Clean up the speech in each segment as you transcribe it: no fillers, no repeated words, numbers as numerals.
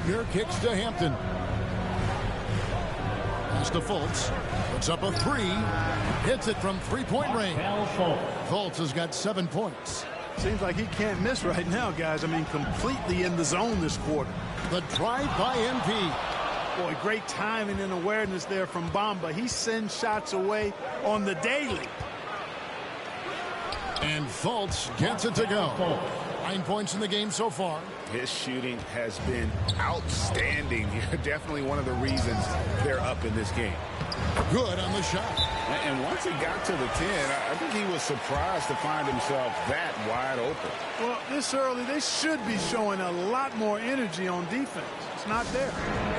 Wagner kicks to Hampton. Pass to Fultz. Puts up a three. Hits it from three-point range. Fultz has got 7 points. Seems like he can't miss right now, guys. I mean, completely in the zone this quarter. The drive by MP. Boy, great timing and awareness there from Bamba. He sends shots away on the daily. And Fultz gets it to go. 9 points in the game so far. His shooting has been outstanding. Definitely one of the reasons they're up in this game. Good on the shot. And once he got to the 10, I think he was surprised to find himself that wide open. Well, this early, they should be showing a lot more energy on defense. It's not there.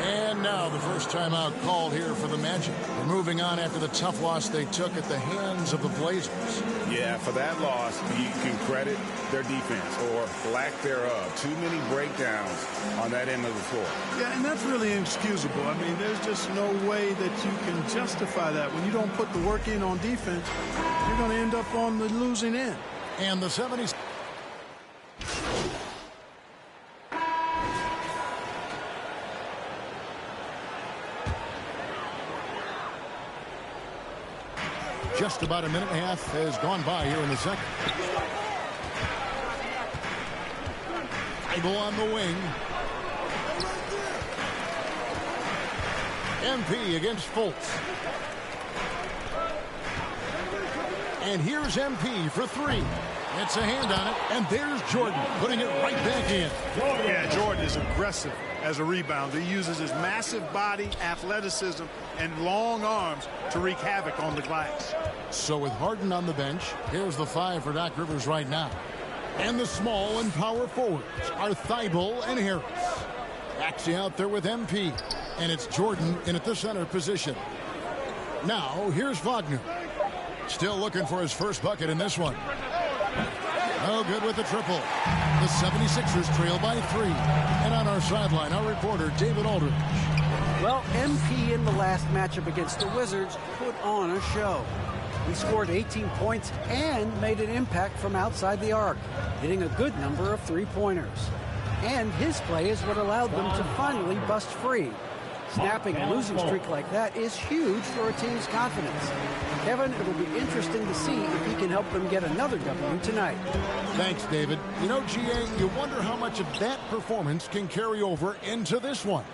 And now the first timeout called here for the Magic. They're moving on after the tough loss they took at the hands of the Blazers. Yeah, for that loss, you can credit their defense or lack thereof. Too many breakdowns on that end of the floor. Yeah, and that's really inexcusable. I mean, there's just no way that you can justify that. When you don't put the work in on defense, you're going to end up on the losing end. And the 70s. Just about a minute and a half has gone by here in the second. Thibault on the wing. MP against Fultz. And here's MP for three. It's a hand on it, and there's Jordan putting it right back in. Yeah, Jordan is aggressive as a rebounder. He uses his massive body, athleticism, and long arms to wreak havoc on the glass. So with Harden on the bench, here's the 5 for Doc Rivers right now. And the small and power forwards are Thibault and Harris. Actually out there with MP. And it's Jordan in at the center position. Now, here's Wagner. Still looking for his first bucket in this one. No good with the triple. The 76ers trail by 3. And on our sideline, our reporter, David Aldridge. Well, MP in the last matchup against the Wizards put on a show. He scored 18 points and made an impact from outside the arc, hitting a good number of three-pointers. And his play is what allowed them to finally bust free. Snapping a losing streak like that is huge for a team's confidence. Kevin, it'll be interesting to see if he can help them get another W tonight. Thanks, David. You know, GA, you wonder how much of that performance can carry over into this one.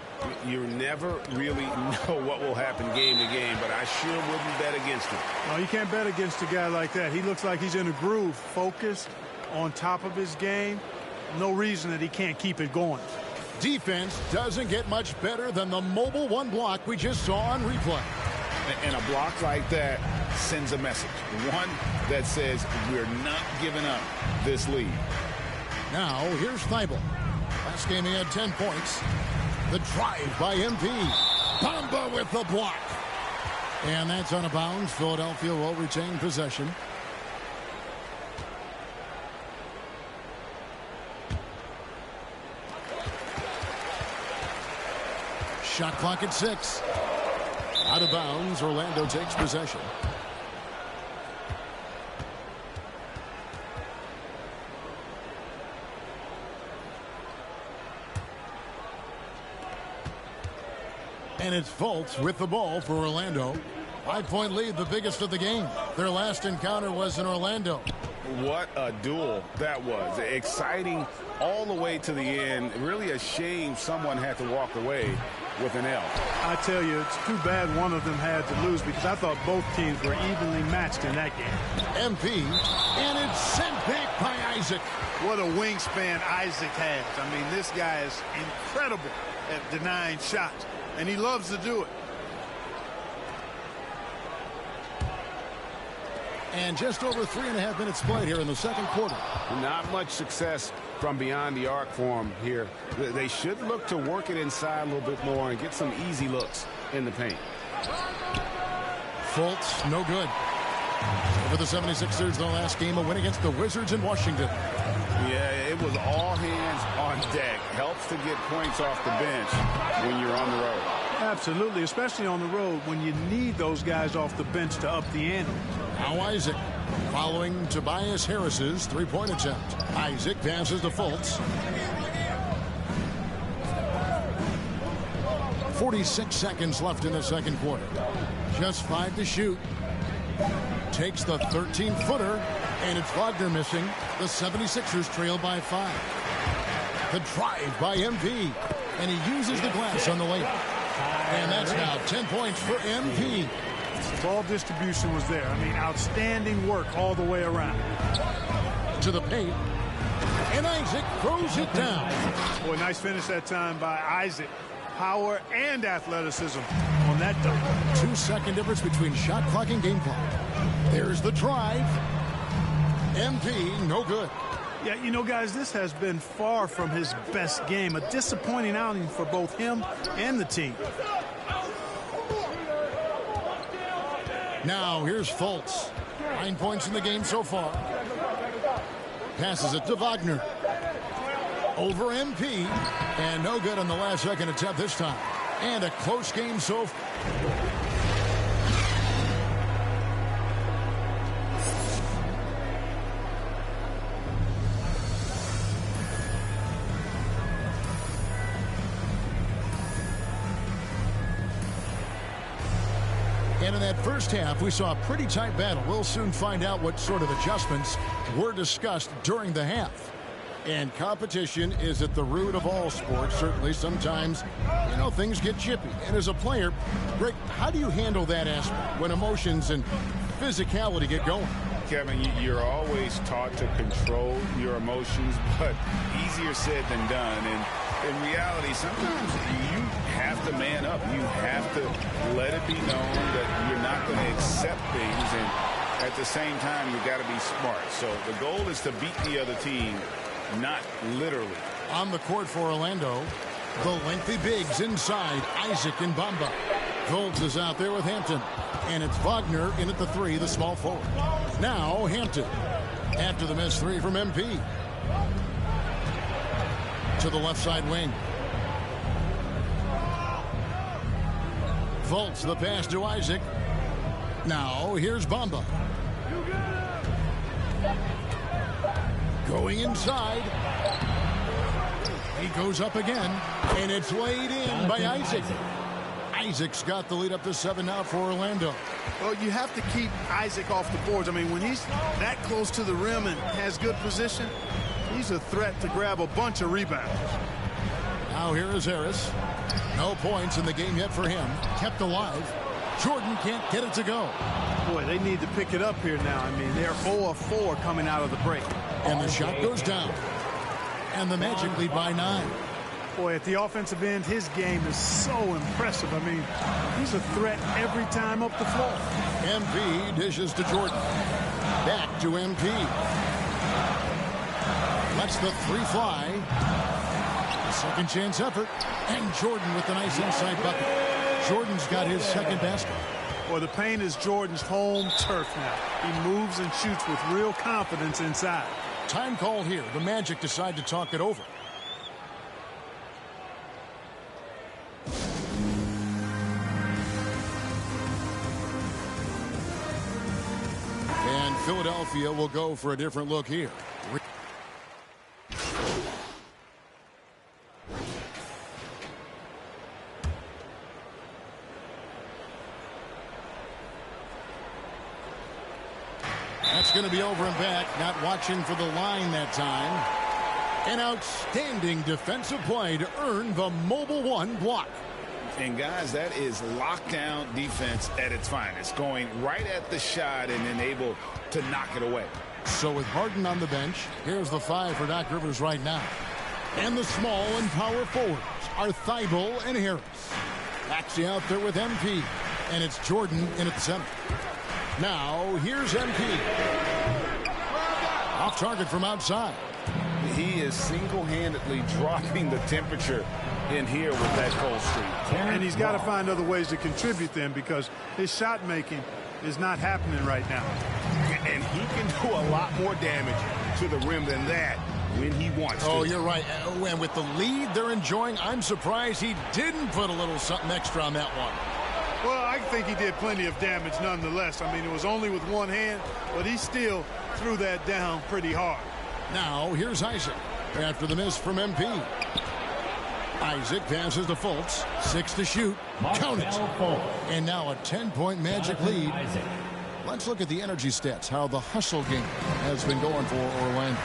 You never really know what will happen game to game, but I sure wouldn't bet against him. No, you can't bet against a guy like that. He looks like he's in a groove, focused, on top of his game. No reason that he can't keep it going. Defense doesn't get much better than the mobile one block we just saw on replay. And a block like that sends a message. One that says we're not giving up this lead. Now, here's Thibault. Last game he had 10 points. The drive by MP. Bamba with the block. And that's out of bounds. Philadelphia will retain possession. Shot clock at 6. Out of bounds. Orlando takes possession. And it's Fultz with the ball for Orlando. 5-point lead, the biggest of the game. Their last encounter was in Orlando. What a duel that was. Exciting all the way to the end. Really a shame someone had to walk away with an L. I tell you, it's too bad one of them had to lose because I thought both teams were evenly matched in that game. MP, and it's sent back by Isaac. What a wingspan Isaac has. I mean, this guy is incredible at denying shots, and he loves to do it. And just over 3.5 minutes played here in the second quarter. Not much success from beyond the arc for them here. They should look to work it inside a little bit more and get some easy looks in the paint. Fultz, no good. For the 76ers, their last game, a win against the Wizards in Washington. Yeah, it was all hands on deck. Helps to get points off the bench when you're on the road. Absolutely, especially on the road when you need those guys off the bench to up the ante. Now Isaac following Tobias Harris's three-point attempt. Isaac passes to Fultz. 46 seconds left in the second quarter. Just 5 to shoot. Takes the 13-footer, and it's Wagner missing. The 76ers trail by 5. The drive by MP, and he uses the glass on the layup. And that's now 10 points for MP. Ball distribution was there. I mean, outstanding work all the way around. To the paint, and Isaac throws it down. Boy, nice finish that time by Isaac. Power and athleticism on that dunk. 2-second difference between shot clock and game clock. There's the drive. MP, no good. Yeah, you know, guys, this has been far from his best game. A disappointing outing for both him and the team. Now, here's Fultz. 9 points in the game so far. Passes it to Wagner. Over MP. And no good on the last second attempt this time. And a close game so far. And in that first half, we saw a pretty tight battle. We'll soon find out what sort of adjustments were discussed during the half. And competition is at the root of all sports. Certainly, sometimes, you know, things get chippy. And as a player, Rick, how do you handle that aspect when emotions and physicality get going? Kevin, you're always taught to control your emotions, but easier said than done. And in reality, sometimes you have to man up. You have to let it be known that you're not going to accept things. And at the same time, you've got to be smart. So the goal is to beat the other team, not literally. On the court for Orlando, the lengthy bigs inside, Isaac and Bamba. Fultz is out there with Hampton. And it's Wagner in at the 3, the small forward. Now Hampton. After the missed 3 from MP. To the left side wing. Fultz, the pass to Isaac. Now here's Bamba. Going inside. He goes up again. And it's laid in by Isaac. Isaac's got the lead up to 7 now for Orlando. Well, you have to keep Isaac off the boards. I mean, when he's that close to the rim and has good position, he's a threat to grab a bunch of rebounds. Now here is Harris. No points in the game yet for him. Kept alive. Jordan can't get it to go. Boy, they need to pick it up here now. I mean, they're 0 of 4 coming out of the break. And the shot goes down. And the Magic lead by 9. Boy, at the offensive end, his game is so impressive. I mean, he's a threat every time up the floor. MP dishes to Jordan. Back to MP. Lets the 3 fly. A second chance effort. And Jordan with the nice inside bucket. Jordan's got his second basket. Well, the paint is Jordan's home turf now. He moves and shoots with real confidence inside. Time called here. The Magic decide to talk it over. And Philadelphia will go for a different look here. That's going to be over and back. Not watching for the line that time. An outstanding defensive play to earn the Mobile One block. And guys, that is lockdown defense at its finest. Going right at the shot and then able to knock it away. So with Harden on the bench, here's the 5 for Doc Rivers right now. And the small and power forwards are Thibault and Harris. Actually out there with MP. And it's Jordan in at the center. Now, here's MP. Off target from outside. He is single-handedly dropping the temperature in here with that cold streak. And he's got to find other ways to contribute then, because his shot making is not happening right now. And he can do a lot more damage to the rim than that when he wants to. Oh, you're right. And with the lead they're enjoying, I'm surprised he didn't put a little something extra on that one. Well, I think he did plenty of damage nonetheless. I mean, it was only with one hand, but he still threw that down pretty hard. Now, here's Isaac after the miss from MP. Isaac passes to Fultz. 6 to shoot. Count it. And now a 10-point Magic lead. Let's look at the energy stats, how the hustle game has been going for Orlando.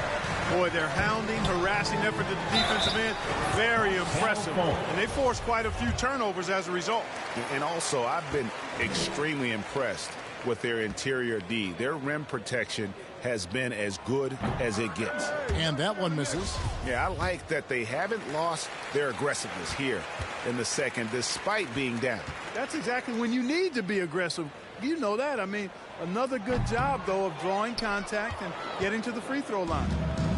Boy, their hounding, harassing effort at the defensive end, very impressive. And they forced quite a few turnovers as a result. And also, I've been extremely impressed with their interior D. Their rim protection has been as good as it gets. And that one misses. Yeah, I like that they haven't lost their aggressiveness here in the second, despite being down. That's exactly when you need to be aggressive. You know that. I mean, another good job, though, of drawing contact and getting to the free throw line.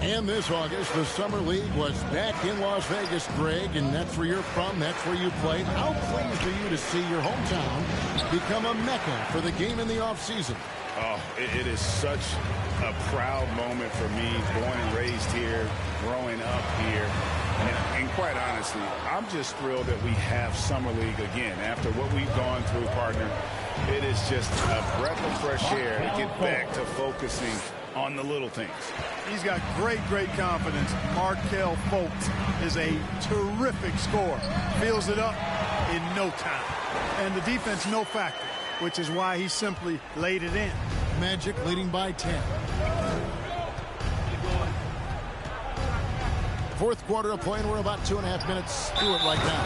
And this August, the Summer League was back in Las Vegas, Greg, and that's where you're from, that's where you played. How pleased are you to see your hometown become a mecca for the game in the offseason? Oh, it is such a proud moment for me, born and raised here, growing up here. And quite honestly, I'm just thrilled that we have Summer League again. After what we've gone through, partner, it is just a breath of fresh air to get back to focusing on the little things. He's got great confidence. Markelle Fultz is a terrific scorer. Fills it up in no time. And the defense, no factor, which is why he simply laid it in. Magic leading by 10. Fourth quarter of play, and we're about 2.5 minutes through it right now.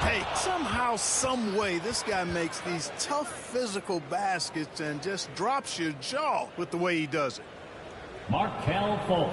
Hey, somehow, some way, this guy makes these tough physical baskets and just drops your jaw with the way he does it. Markelle Fultz.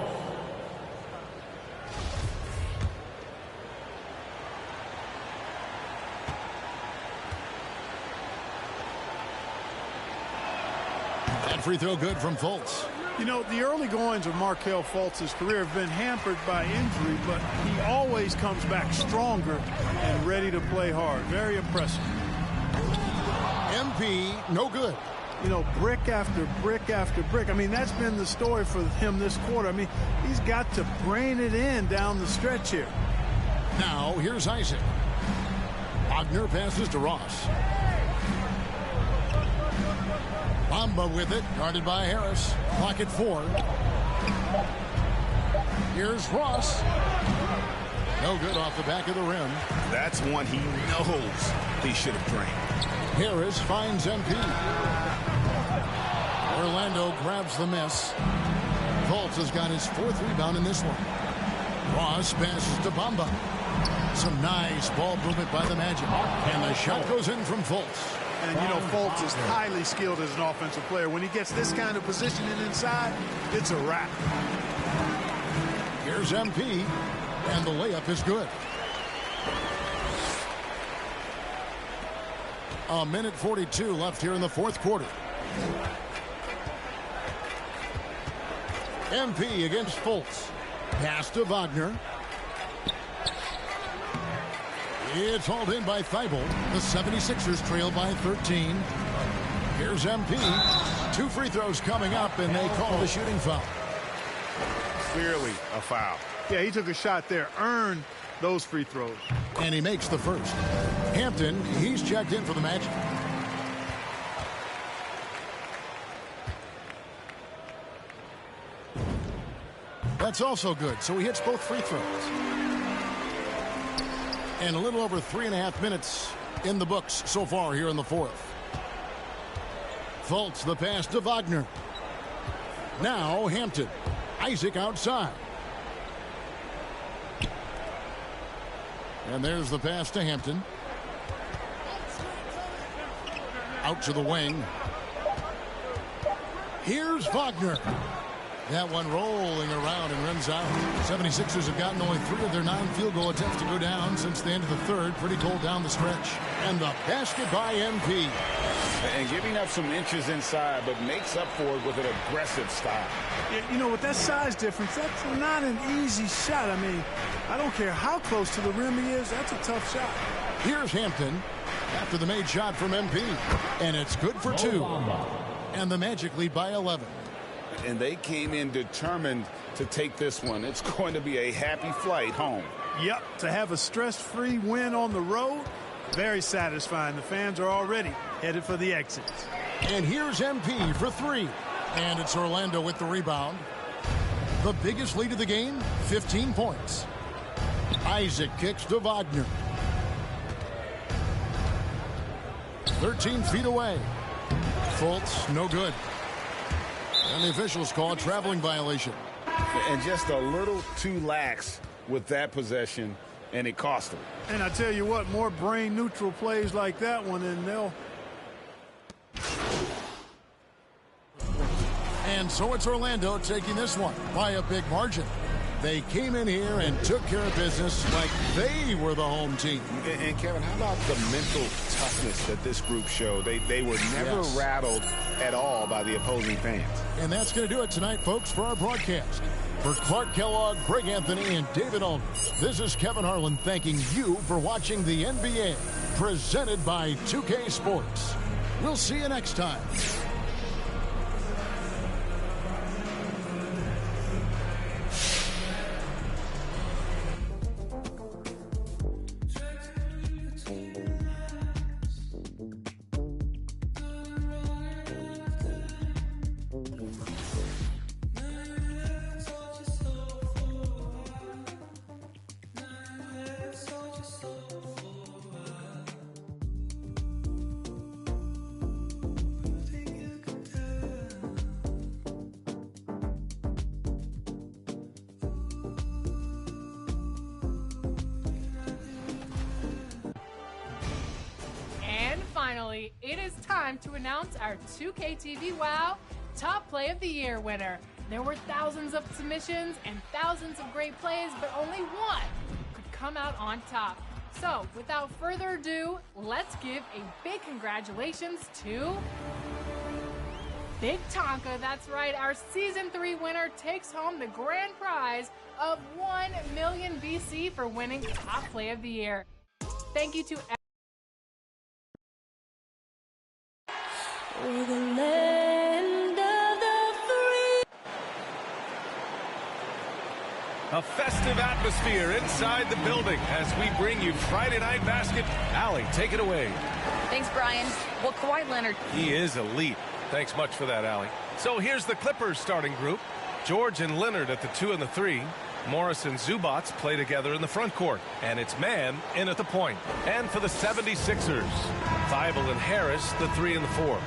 That free throw good from Fultz. You know, the early goings of Markelle Fultz's career have been hampered by injury, but he always comes back stronger and ready to play hard. Very impressive. MP, no good. You know, brick after brick after brick. I mean, that's been the story for him this quarter. I mean, he's got to brain it in down the stretch here. Now, here's Isaac. Wagner passes to Ross. Bamba with it, guarded by Harris. Clock at 4. Here's Ross. No good off the back of the rim. That's one he knows he should have drained. Harris finds MP. Orlando grabs the miss. Fultz has got his 4th rebound in this one. Ross passes to Bamba. Some nice ball movement by the Magic. And the shot goes in from Fultz. And, you know, Fultz is highly skilled as an offensive player. When he gets this kind of positioning inside, it's a wrap. Here's MP, and the layup is good. A minute 42 left here in the fourth quarter. MP against Fultz. Pass to Wagner. It's hauled in by Thibault. The 76ers trail by 13. Here's MP. 2 free throws coming up, and they call the shooting foul. Clearly a foul. Yeah, he took a shot there, earned those free throws. And he makes the first. Hampton, he's checked in for the Magic. That's also good, so he hits both free throws. And a little over 3.5 minutes in the books so far here in the fourth. Fultz the pass to Wagner. Now Hampton. Isaac outside. And there's the pass to Hampton. Out to the wing. Here's Wagner. That one rolling around and runs out. 76ers have gotten only 3 of their 9 field goal attempts to go down since the end of the third. Pretty cold down the stretch. And the basket by MP. And giving up some inches inside, but makes up for it with an aggressive style. You know, with that size difference, that's not an easy shot. I mean, I don't care how close to the rim he is. That's a tough shot. Here's Hampton after the made shot from MP. And it's good for 2. And the Magic lead by 11. And they came in determined to take this one. It's going to be a happy flight home. Yep, to have a stress-free win on the road, very satisfying. The fans are already headed for the exits. And here's MP for 3. And it's Orlando with the rebound. The biggest lead of the game, 15 points. Isaac kicks to Wagner. 13 feet away. Fultz, no good. And the officials call a traveling violation. And just a little too lax with that possession, and it cost them. And I tell you what, more brain neutral plays like that one, and they'll... And so it's Orlando taking this one by a big margin. They came in here and took care of business like they were the home team. And Kevin, how about the mental toughness that this group showed? They were never rattled at all by the opposing fans. And that's going to do it tonight, folks, for our broadcast. For Clark Kellogg, Greg Anthony, and David Ullman, this is Kevin Harlan thanking you for watching the NBA, presented by 2K Sports. We'll see you next time. Finally, it is time to announce our 2K TV WOW Top Play of the Year winner. There were thousands of submissions and thousands of great plays, but only one could come out on top. So, without further ado, let's give a big congratulations to Big Tonka. That's right, our Season 3 winner takes home the grand prize of 1 million VC for winning Top Play of the Year. Thank you to We're the land of the free. A festive atmosphere inside the building as we bring you Friday Night Basket. Allie, take it away. Thanks, Brian. Well, Kawhi Leonard. He is elite. Thanks much for that, Allie. So here's the Clippers starting group. George and Leonard at the 2 and the 3. Morris and Zubats play together in the front court. And it's Mann in at the point. And for the 76ers, Thibault and Harris, the 3 and the 4.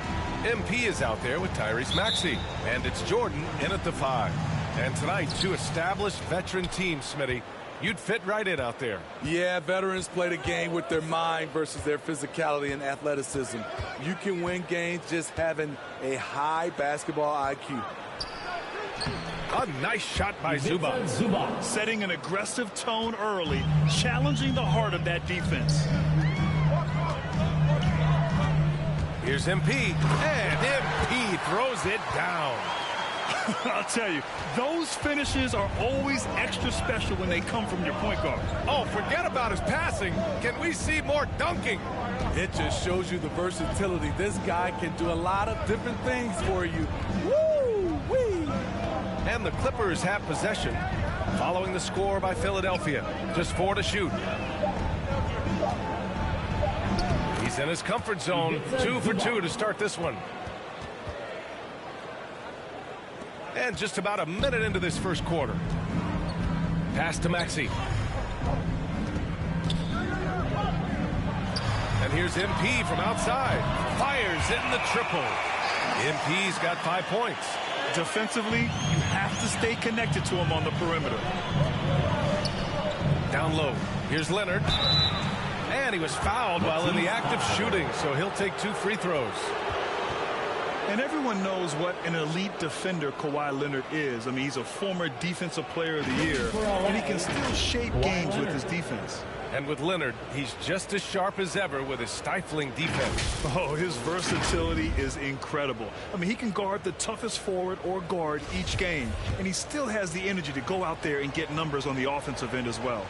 MP is out there with Tyrese Maxey. And it's Jordan in at the 5. And tonight, two established veteran teams, Smitty. You'd fit right in out there. Yeah, veterans play the game with their mind versus their physicality and athleticism. You can win games just having a high basketball IQ. A nice shot by Zubats. Setting an aggressive tone early, challenging the heart of that defense. Here's MP, and MP throws it down. I'll tell you, those finishes are always extra special when they come from your point guard. Oh, forget about his passing. Can we see more dunking? It just shows you the versatility. This guy can do a lot of different things for you. Woo-wee! And the Clippers have possession, following the score by Philadelphia. Just 4 to shoot. He's in his comfort zone. 2 for 2 to start this one. And just about a minute into this first quarter. Pass to Maxey. And here's MP from outside. Fires in the triple. MP's got 5 points. Defensively, you have to stay connected to him on the perimeter. Down low. Here's Leonard. And he was fouled while in the act of shooting, so he'll take 2 free throws. And everyone knows what an elite defender Kawhi Leonard is. I mean, he's a former Defensive Player of the Year, and he can still shape games with his defense. And with Leonard, he's just as sharp as ever with his stifling defense. Oh, his versatility is incredible. I mean, he can guard the toughest forward or guard each game, and he still has the energy to go out there and get numbers on the offensive end as well.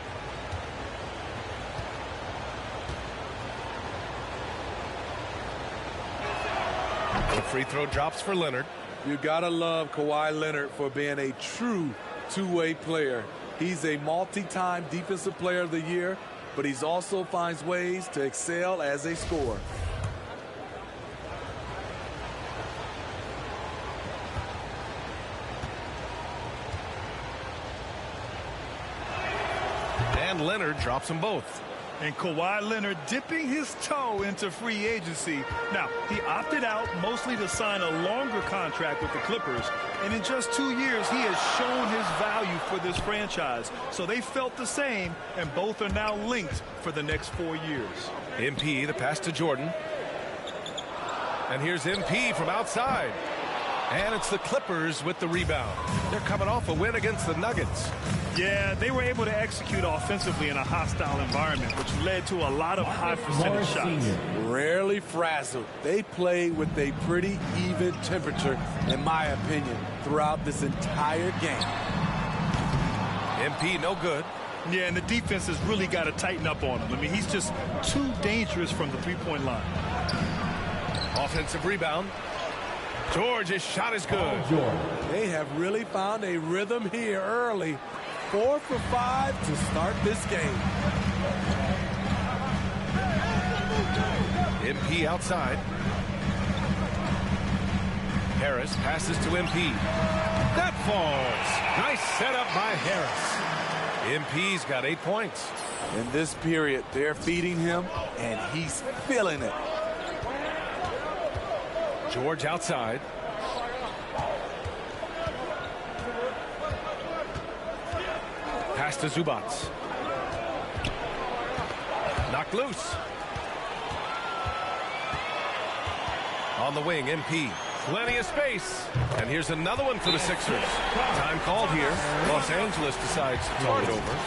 The free throw drops for Leonard. You gotta love Kawhi Leonard for being a true two-way player. He's a multi-time Defensive Player of the Year, but he also finds ways to excel as a scorer. And Leonard drops them both. And Kawhi Leonard dipping his toe into free agency. Now, he opted out mostly to sign a longer contract with the Clippers. And in just 2 years, he has shown his value for this franchise. So they felt the same, and both are now linked for the next 4 years. MP, the pass to Jordan. And here's MP from outside. And it's the Clippers with the rebound. They're coming off a win against the Nuggets. Yeah, they were able to execute offensively in a hostile environment, which led to a lot of high percentage shots. Rarely frazzled. They played with a pretty even temperature, in my opinion, throughout this entire game. MP no good. Yeah, and the defense has really got to tighten up on him. I mean, he's just too dangerous from the three-point line. Offensive rebound. George's shot is good. They have really found a rhythm here early. 4 for 5 to start this game. MP outside. Harris passes to MP. That falls. Nice setup by Harris. MP's got 8 points. In this period, they're feeding him, and he's feeling it. George outside. Pass to Zubats. Knocked loose. On the wing, MP. Plenty of space. And here's another one for the Sixers. Time called here. Los Angeles decides to talk it over.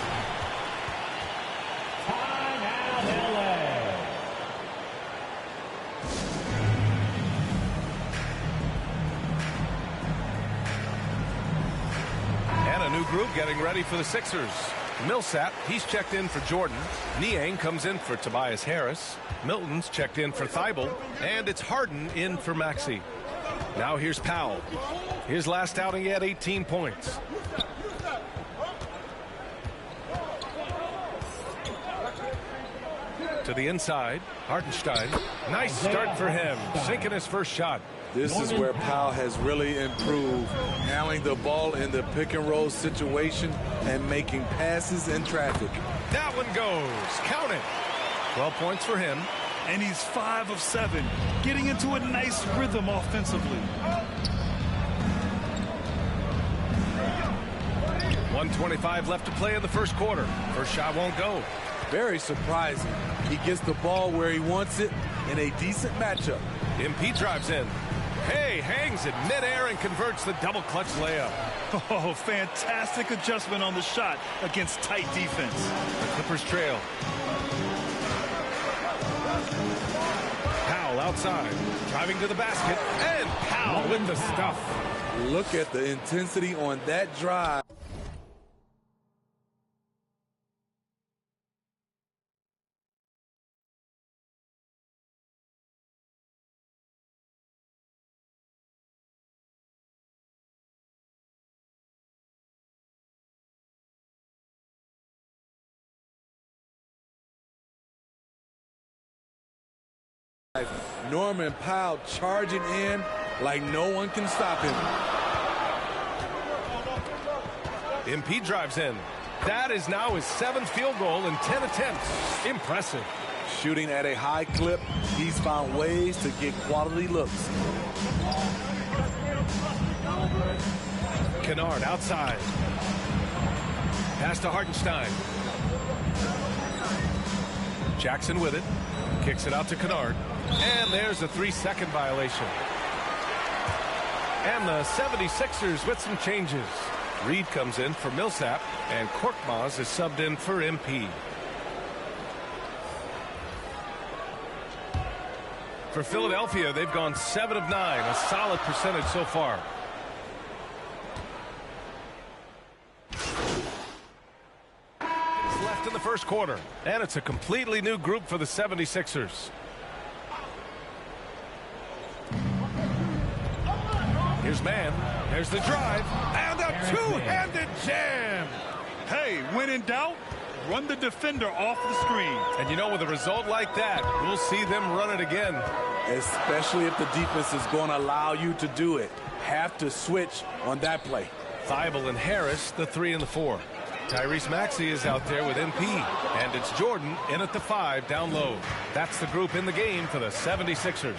Group getting ready for the Sixers. Millsap, he's checked in for Jordan. Niang comes in for Tobias Harris. Milton's checked in for Thibault. And it's Harden in for Maxey. Now here's Powell. His last outing, he had 18 points. To the inside, Hartenstein. Nice start for him, sinking his first shot. This is where Powell has really improved, handling the ball in the pick-and-roll situation and making passes in traffic. That one goes. Count it. 12 points for him. And he's 5 of 7, getting into a nice rhythm offensively. 1:25 left to play in the first quarter. First shot won't go. Very surprising. He gets the ball where he wants it in a decent matchup. MP drives in. Hey, hangs in midair and converts the double clutch layup. Oh, fantastic adjustment on the shot against tight defense. The Clippers trail. Powell outside, driving to the basket, and Powell with the stuff. Look at the intensity on that drive. Norman Powell charging in like no one can stop him. MP drives in. That is now his 7th field goal in 10 attempts. Impressive. Shooting at a high clip, he's found ways to get quality looks. Kennard outside. Pass to Hartenstein. Jackson with it. Kicks it out to Kennard. And there's a 3-second violation. And the 76ers with some changes. Reed comes in for Millsap, and Korkmaz is subbed in for MP. For Philadelphia, they've gone 7 of 9, a solid percentage so far. Left in the first quarter, and it's a completely new group for the 76ers. Here's Mann. There's the drive. And a two-handed jam. Hey, when in doubt, run the defender off the screen. And you know, with a result like that, we'll see them run it again. Especially if the defense is going to allow you to do it. Have to switch on that play. Thibault and Harris, the 3 and the 4. Tyrese Maxey is out there with MP, and it's Jordan in at the 5 down low. That's the group in the game for the 76ers.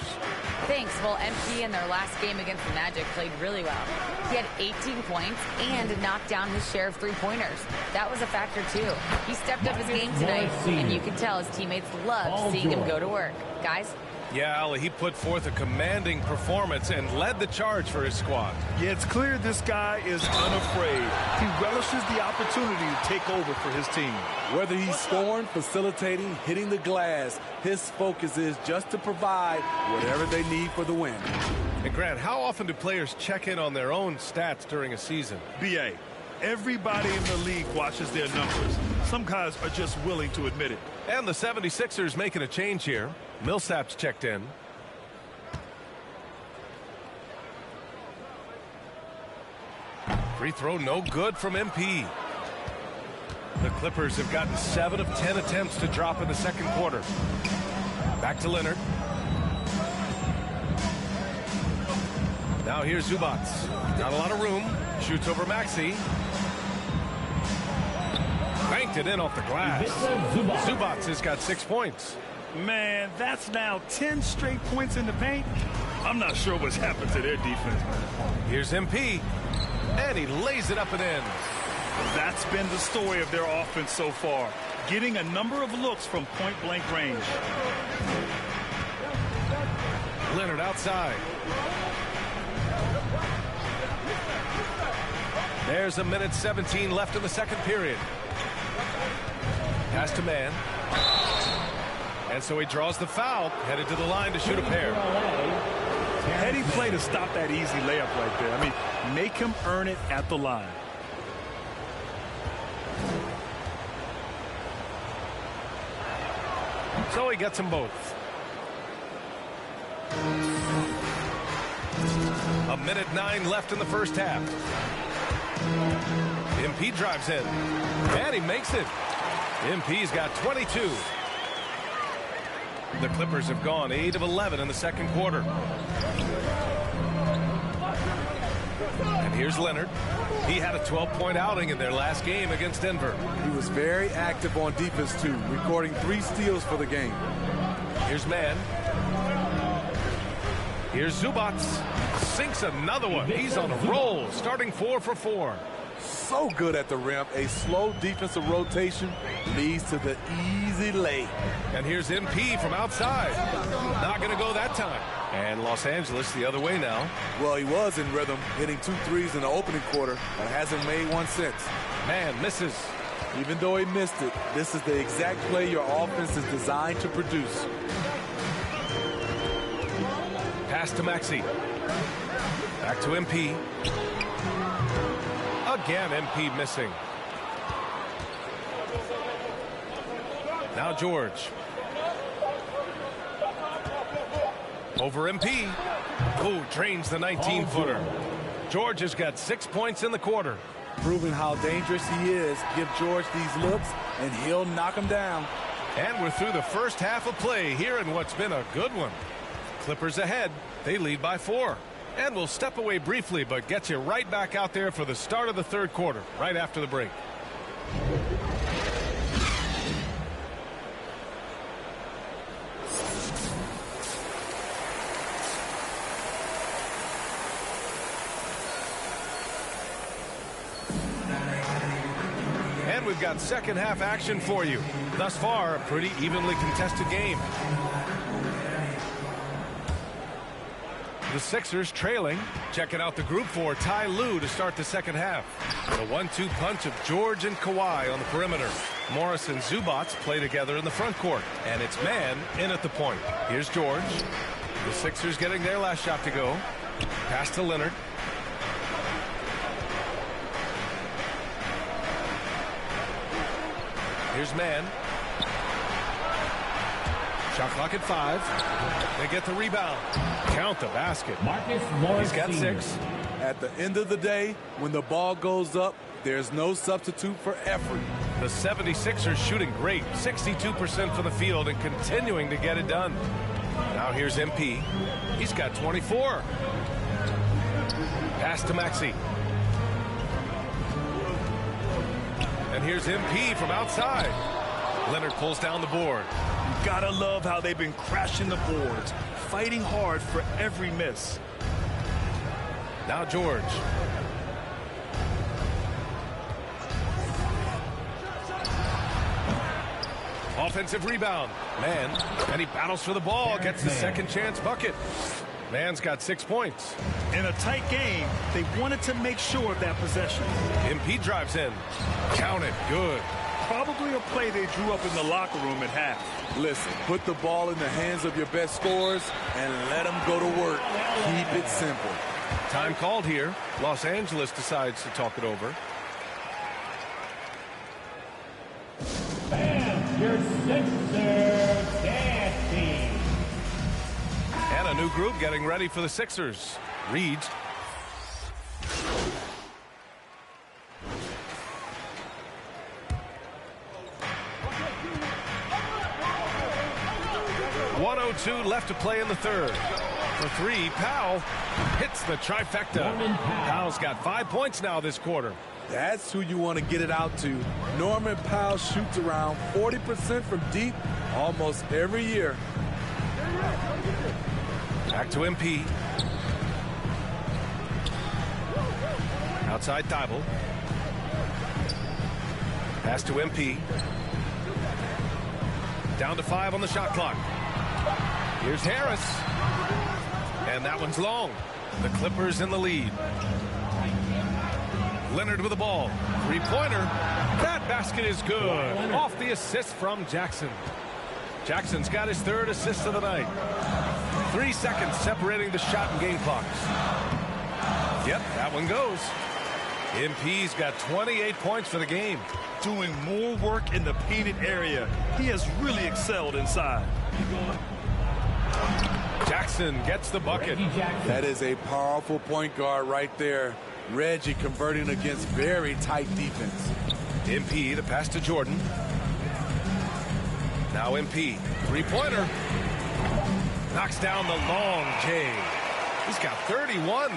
Thanks. Well, MP in their last game against the Magic played really well. He had 18 points and knocked down his share of three-pointers. That was a factor, too. He stepped up his game tonight, and you can tell his teammates loved seeing him go to work. Guys? Yeah, Allie, he put forth a commanding performance and led the charge for his squad. Yeah, it's clear this guy is unafraid. He relishes the opportunity to take over for his team. Whether he's scoring, facilitating, hitting the glass, his focus is just to provide whatever they need for the win. And Grant, how often do players check in on their own stats during a season? BA, everybody in the league watches their numbers. Some guys are just willing to admit it. And the 76ers making a change here. Millsap's checked in. Free throw no good from MP. The Clippers have gotten 7 of 10 attempts to drop in the second quarter. Back to Leonard. Now here's Zubac. Not a lot of room. Shoots over Maxey. Banked it in off the glass. Zubac has got 6 points. Man, that's now 10 straight points in the paint. I'm not sure what's happened to their defense. Here's MP, and he lays it up and in. That's been the story of their offense so far, getting a number of looks from point-blank range. Leonard outside. There's a minute 17 left in the second period. Pass to man. And so he draws the foul, headed to the line to shoot a pair. Heady play to stop that easy layup right there. I mean, make him earn it at the line. So he gets them both. A minute 9 left in the first half. MP drives in, and he makes it. MP's got 22. The Clippers have gone 8 of 11 in the second quarter. And here's Leonard. He had a 12-point outing in their last game against Denver. He was very active on defense, too, recording 3 steals for the game. Here's Mann. Here's Zubac. Sinks another one. He's on a roll, starting 4 for 4. So good at the rim. A slow defensive rotation leads to the easy lay. And here's MP from outside. Not going to go that time. And Los Angeles the other way now. Well, he was in rhythm, hitting 2 threes in the opening quarter, but hasn't made one since. Man misses. Even though he missed it, this is the exact play your offense is designed to produce. Pass to Maxey. Back to MP. Again, MP missing. Now George. Over MP. Oh, drains the 19-footer. George has got 6 points in the quarter. Proving how dangerous he is. Give George these looks, and he'll knock him down. And we're through the first half of play here in what's been a good one. Clippers ahead. They lead by 4. And we'll step away briefly, but get you right back out there for the start of the third quarter, right after the break. And we've got second half action for you. Thus far, a pretty evenly contested game. The Sixers trailing. Checking out the group for Ty Lue to start the second half. The 1-2 punch of George and Kawhi on the perimeter. Morris and Zubac play together in the front court. And it's Mann in at the point. Here's George. The Sixers getting their last shot to go. Pass to Leonard. Here's Mann. Shot clock at 5. They get the rebound. Count the basket. He's got 6. At the end of the day, when the ball goes up, there's no substitute for effort. The 76ers shooting great. 62% from the field and continuing to get it done. Now here's MP. He's got 24. Pass to Maxey. And And here's MP from outside. Leonard pulls down the board. You gotta love how they've been crashing the boards, fighting hard for every miss. Now George. Offensive rebound. Man, and he battles for the ball, gets the second chance bucket. Man's got 6 points. In a tight game, they wanted to make sure of that possession. MP drives in. Count it. Good. Probably a play they drew up in the locker room at half. Listen, put the ball in the hands of your best scorers and let them go to work. Keep it simple. Time called here. Los Angeles decides to talk it over. Your Sixers dance team. And a new group getting ready for the Sixers. Reed. .102 left to play in the third. For three, Powell hits the trifecta. Powell's got 5 points now this quarter. That's who you want to get it out to. Norman Powell shoots around 40% from deep almost every year. Back to MP. Outside Thibault. Pass to MP. Down to 5 on the shot clock. Here's Harris. And that one's long. The Clippers in the lead. Leonard with the ball. Three-pointer. That basket is good. Off the assist from Jackson. Jackson's got his third assist of the night. 3 seconds separating the shot and game clocks. Yep, that one goes. MP's got 28 points for the game. Doing more work in the painted area. He has really excelled inside. Jackson gets the bucket. That is a powerful point guard right there. Reggie converting against very tight defense. MP, the pass to Jordan. Now MP, three-pointer. Knocks down the long J. He's got 31.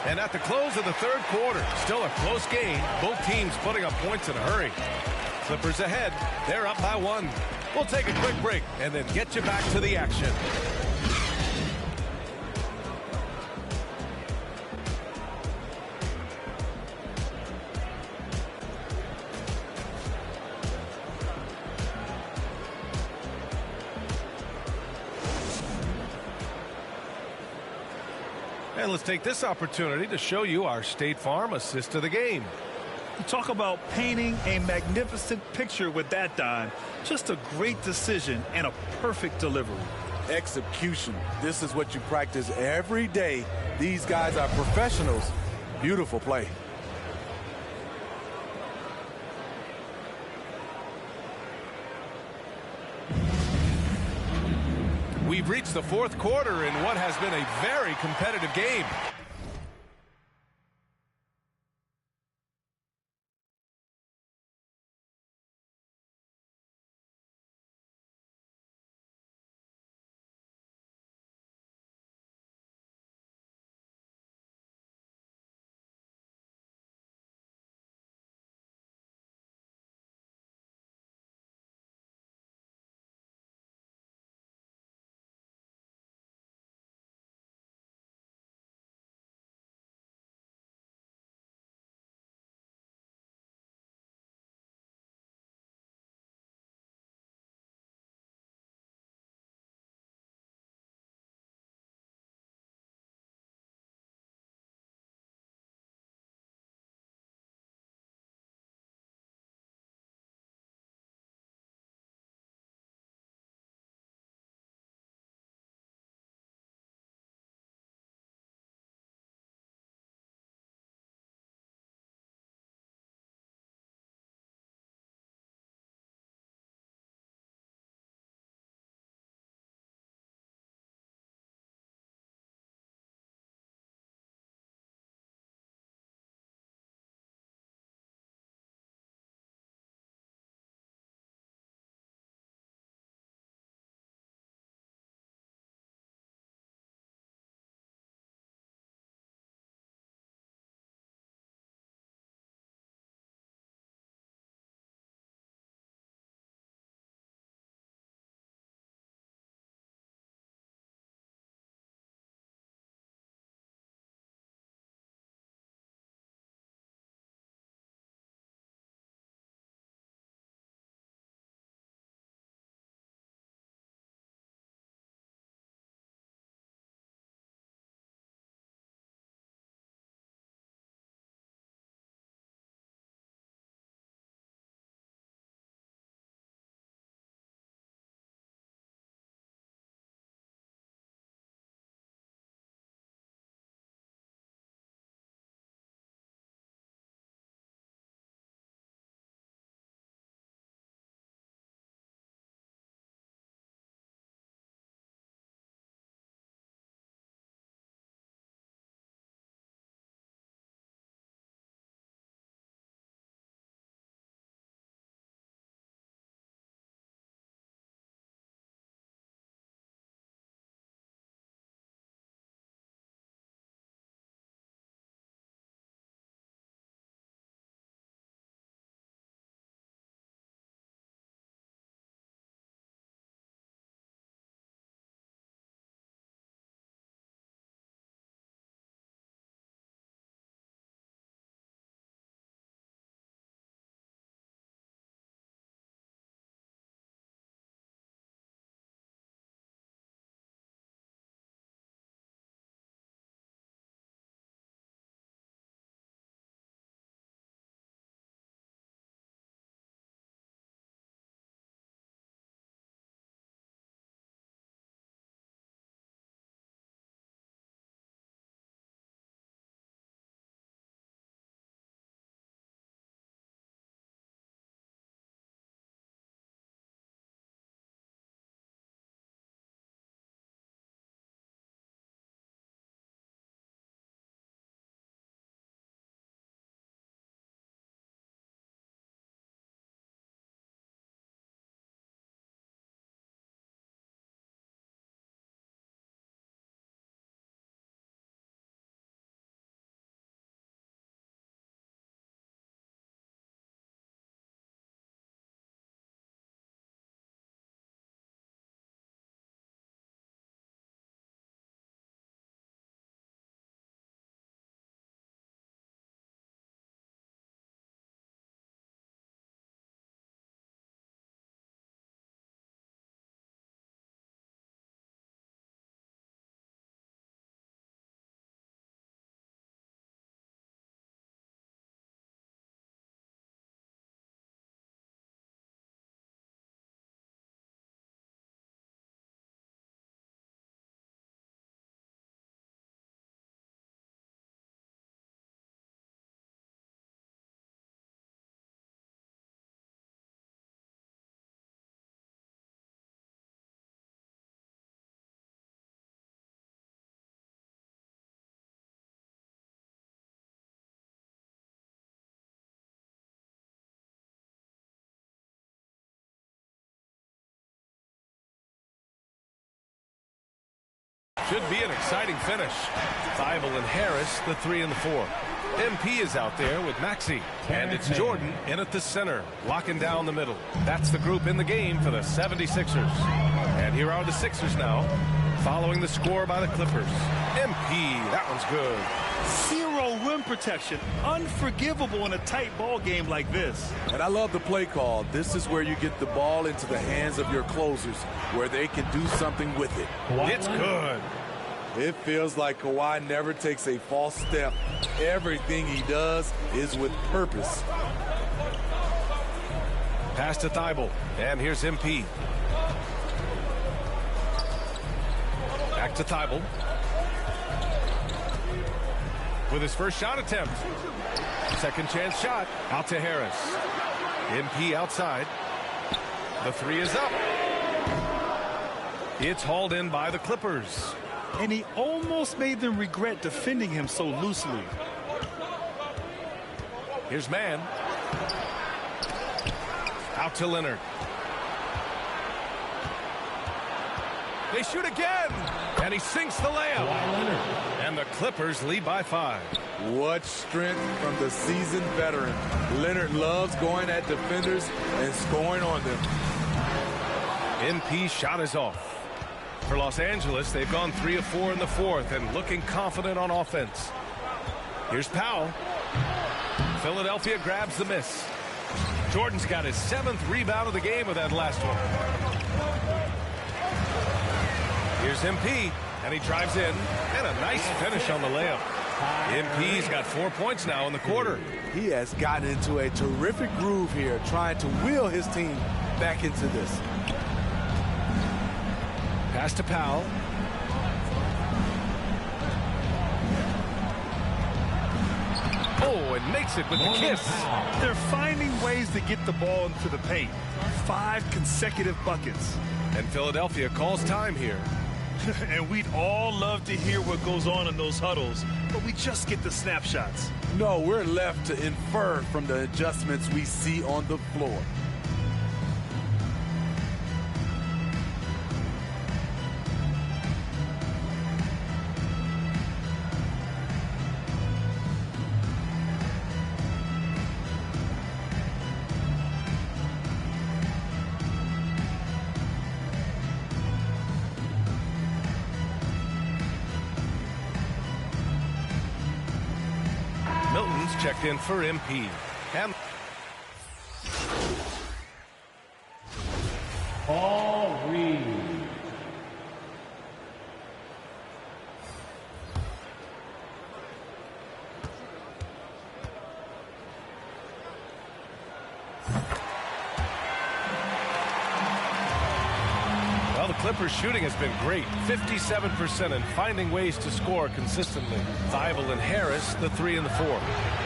And at the close of the third quarter, still a close game. Both teams putting up points in a hurry. Clippers ahead. They're up by 1. We'll take a quick break and then get you back to the action. And let's take this opportunity to show you our State Farm assist of the game. You talk about painting a magnificent picture with that dime. Just a great decision and a perfect delivery. Execution. This is what you practice every day. These guys are professionals. Beautiful play. We've reached the fourth quarter in what has been a very competitive game. Should be an exciting finish. Thibault and Harris, the 3 and the 4. MP is out there with Maxey. And it's Jordan in at the center, locking down the middle. That's the group in the game for the 76ers. And here are the Sixers now, following the score by the Clippers. MP, that one's good. Zero rim protection. Unforgivable in a tight ball game like this. And I love the play call. This is where you get the ball into the hands of your closers, where they can do something with it. It's good. It feels like Kawhi never takes a false step. Everything he does is with purpose. Pass to Thibault. And here's MP. Back to Thibault. With his first shot attempt. Second chance shot. Out to Harris. MP outside. The 3 is up. It's hauled in by the Clippers. And he almost made them regret defending him so loosely. Here's Mann. Out to Leonard. They shoot again. And he sinks the layup. And the Clippers lead by 5. What strength from the seasoned veteran. Leonard loves going at defenders and scoring on them. NP's shot is off. For Los Angeles, they've gone 3 of 4 in the 4th and looking confident on offense. Here's Powell. Philadelphia grabs the miss. Jordan's got his 7th rebound of the game with that last one. Here's MP, and he drives in, and a nice finish on the layup. MP's got 4 points now in the quarter. He has gotten into a terrific groove here, trying to wheel his team back into this. Pass to Powell. Oh, and makes it with the kiss. They're finding ways to get the ball into the paint. 5 consecutive buckets. And Philadelphia calls time here. And we'd all love to hear what goes on in those huddles, but we just get the snapshots. No, we're left to infer from the adjustments we see on the floor. Checked in for MP. And Paul Reed. Well, the Clippers shooting has been great. 57% and finding ways to score consistently. Thibault and Harris, the 3 and the 4.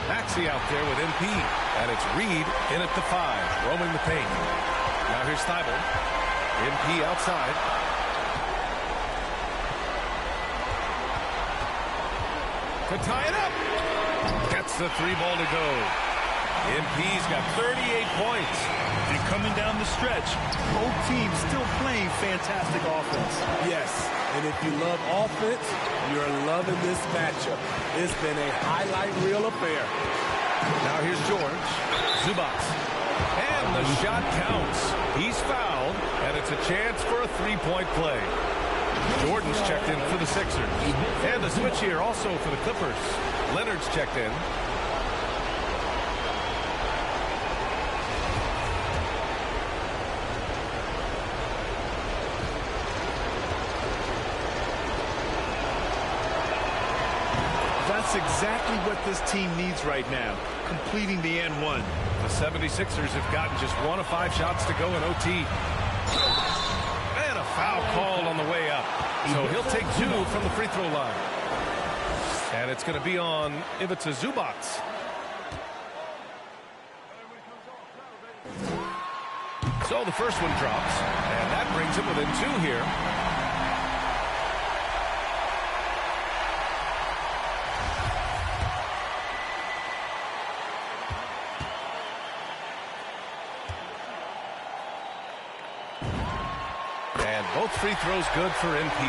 Maxey out there with MP. And it's Reed in at the 5, roaming the paint. Now here's Thibault. MP outside. To tie it up. Gets the 3 ball to go. MP's got 38 points. And coming down the stretch, both teams still playing fantastic offense. Yes, and if you love offense, you're loving this matchup. It's been a highlight reel affair. Now here's George. Zubac. And the shot counts. He's fouled, and it's a chance for a 3-point play. Jordan's checked in for the Sixers. And a switch here also for the Clippers. Leonard's checked in. That's exactly what this team needs right now, completing the N1. The 76ers have gotten just 1 of 5 shots to go in OT. And a foul called on the way up. So he'll take 2 from the free throw line. And it's going to be on Ivica Zubac. So the first one drops, and that brings him within 2 here. And both free throws good for MP.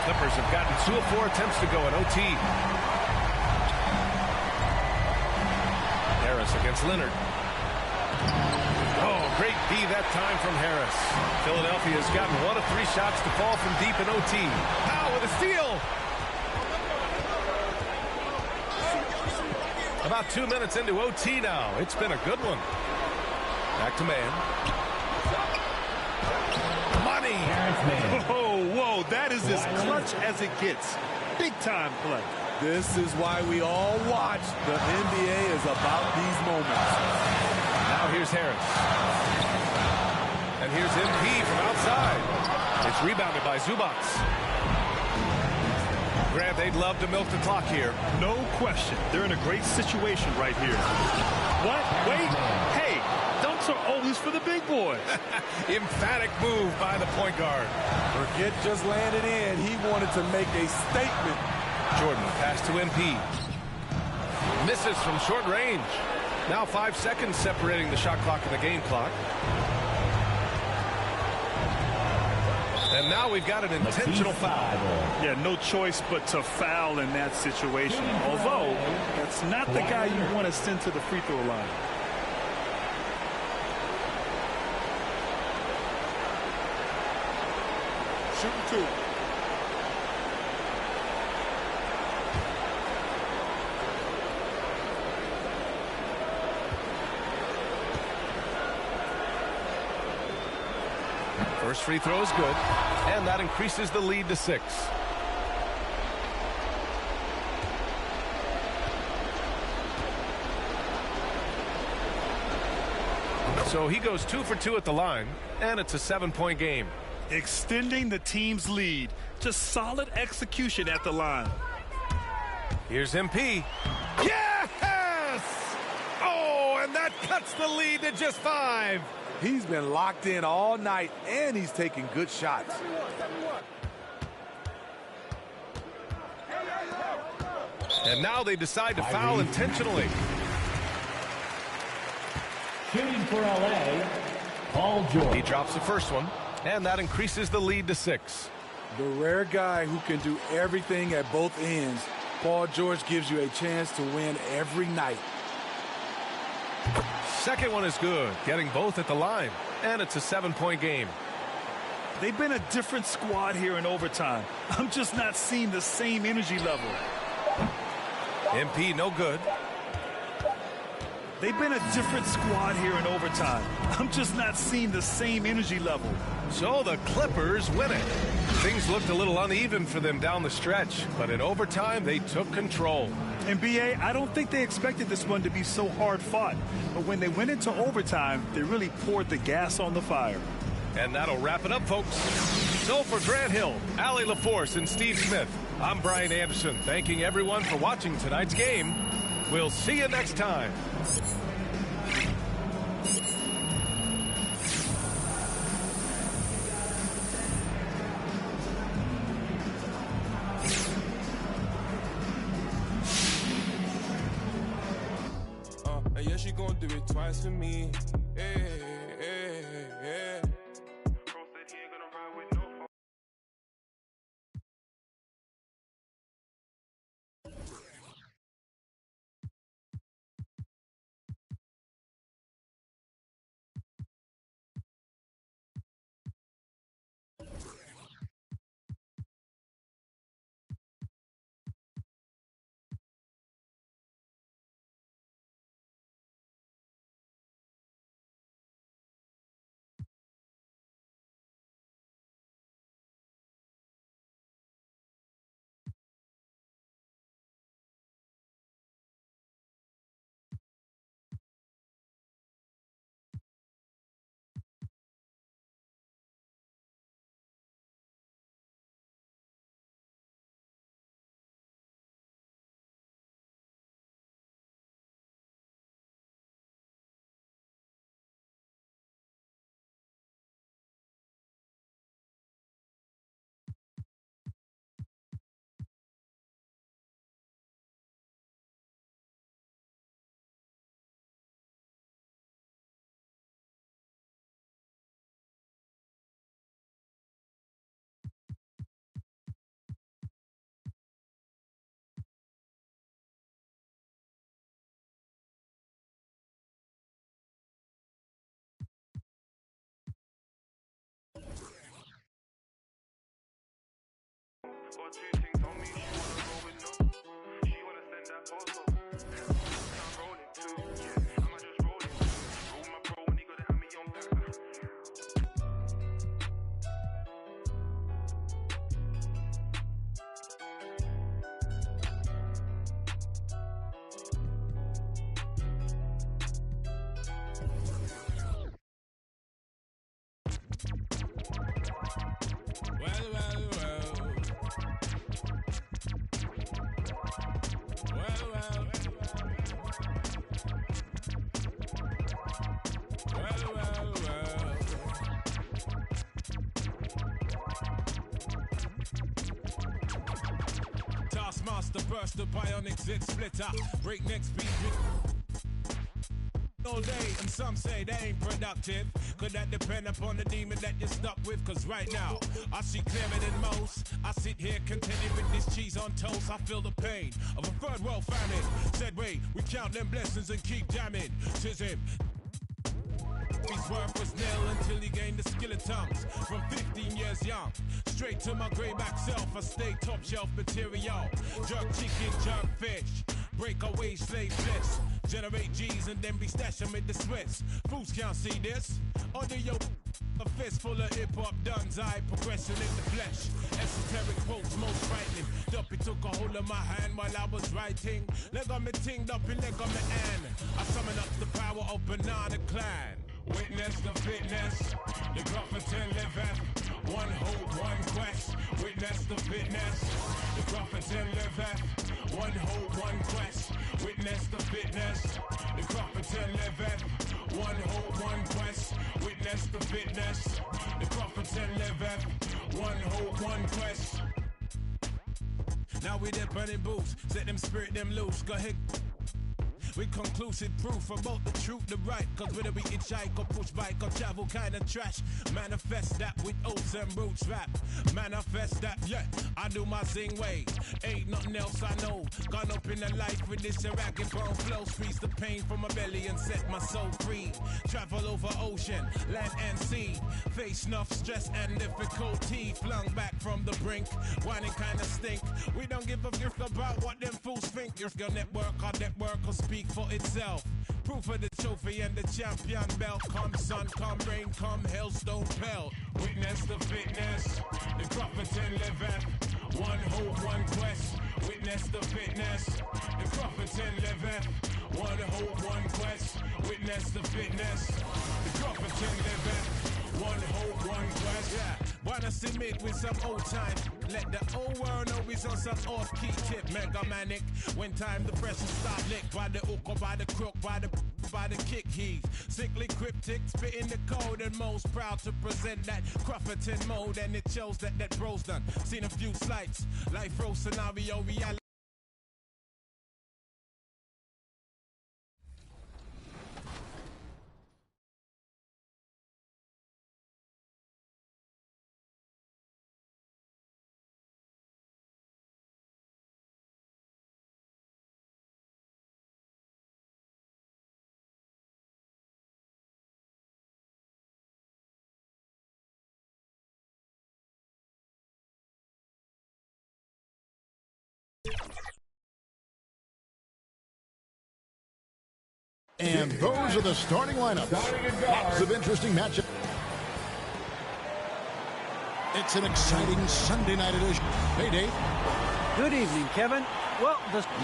Clippers have gotten 2 of 4 attempts to go in OT. Harris against Leonard. Oh, great D that time from Harris. Philadelphia has gotten 1 of 3 shots to fall from deep in OT. Powell with a steal. About 2 minutes into OT now. It's been a good one. Back to man. Money. Whoa, that is as clutch as it gets. Big time play. This is why we all watch. The NBA is about these moments. Now here's Harris. And here's MP from outside. It's rebounded by Zubats. Grant, they'd love to milk the clock here. No question. They're in a great situation right here. What? Wait. Hey, dunks are always for the big boys. Emphatic move by the point guard. Forget just landed in. He wanted to make a statement. Jordan pass to MP. Misses from short range. Now 5 seconds separating the shot clock and the game clock. And now we've got an intentional foul. Yeah, no choice but to foul in that situation. Although, that's not the guy you want to send to the free throw line. Shooting 2. First free throw is good, and that increases the lead to 6. So he goes 2 for 2 at the line, and it's a 7-point game. Extending the team's lead. Just solid execution at the line. Here's MP. Yes! Oh, and that cuts the lead to just 5. He's been locked in all night, and he's taking good shots. And now they decide to foul intentionally. Shooting for LA, Paul George. He drops the first one, and that increases the lead to 6. The rare guy who can do everything at both ends. Paul George gives you a chance to win every night. Second one is good, getting both at the line, and it's a 7-point game. They've been a different squad here in overtime. I'm just not seeing the same energy level. MP no good. They've been a different squad here in overtime. I'm just not seeing the same energy level. So the Clippers win it. Things looked a little uneven for them down the stretch, but in overtime they took control. And BA, I don't think they expected this one to be so hard fought. But when they went into overtime, they really poured the gas on the fire. And that'll wrap it up, folks. So for Grant Hill, Allie LaForce, and Steve Smith, I'm Brian Anderson, thanking everyone for watching tonight's game. We'll see you next time. Yeah, she gon' do it twice for me. Taskmaster burst the bionic zit splitter, breakneck speed all day, and some say they ain't productive. Could that depend upon the demon that you're stuck with? Cause right now, I see clearer than most. I sit here contented with this cheese on toast. I feel the pain of a third world famine. Said wait, we count them blessings and keep jamming. Tis him. His worth was nil until he gained the skill of tongues. From 15 years young, straight to my greyback self, I stay top shelf material. Jerk chicken, jerk fish, break away slave bliss. Generate G's and then be stashing with the Swiss. Fools can't see this. Under your a fist full of hip-hop duns, I progression in the flesh. Esoteric quotes most frightening. Duppy took a hold of my hand while I was writing. Leg on me ting, Duppy leg on me hand. I summon up the power of Banana Clan. Witness the fitness, the Grufferton liveth. One hope, one quest. Witness the fitness, the Grufferton liveth. One hope, one quest. Witness the fitness, the Grufferton liveth. One hope, one quest. Witness the fitness, the Grufferton liveth. One hope, one quest. Now we there burning boots, set them spirit them loose. Go ahead. With conclusive proof about the truth, the right. Cause whether we hitchhike or push bike or travel kind of trash, manifest that with oats and roots rap. Manifest that, yeah, I do my zing way. Ain't nothing else I know. Gone up in the life with this ragged bone flow. Squeeze the pain from my belly and set my soul free. Travel over ocean, land and sea. Face enough stress and difficulty. Flung back from the brink, whining kinda stink. We don't give a gift about what them fools think. Your network, our network will speak for itself. Proof of the trophy and the champion belt. Come sun, come rain, come hailstone pelt. Witness the fitness, the Grufferton liveth. One hope, one quest. Witness the fitness, the Grufferton liveth. One hope, one quest. Witness the fitness, the Grufferton liveth. One hope, one quest. Yeah, wanna submit with some old time. Let the old world know we on some off-key tip. Mega manic. When time the pressure stop lick. By the hook or by the crook, by the kick heave. Sickly cryptic, spitting the code and most proud to present that Grufferton mode. And it shows that bro's done. Seen a few slights. Life row scenario reality. And those are the starting lineups. Lots of interesting matchups. It's an exciting Sunday night edition. Hey, Dave. Good evening, Kevin. Well,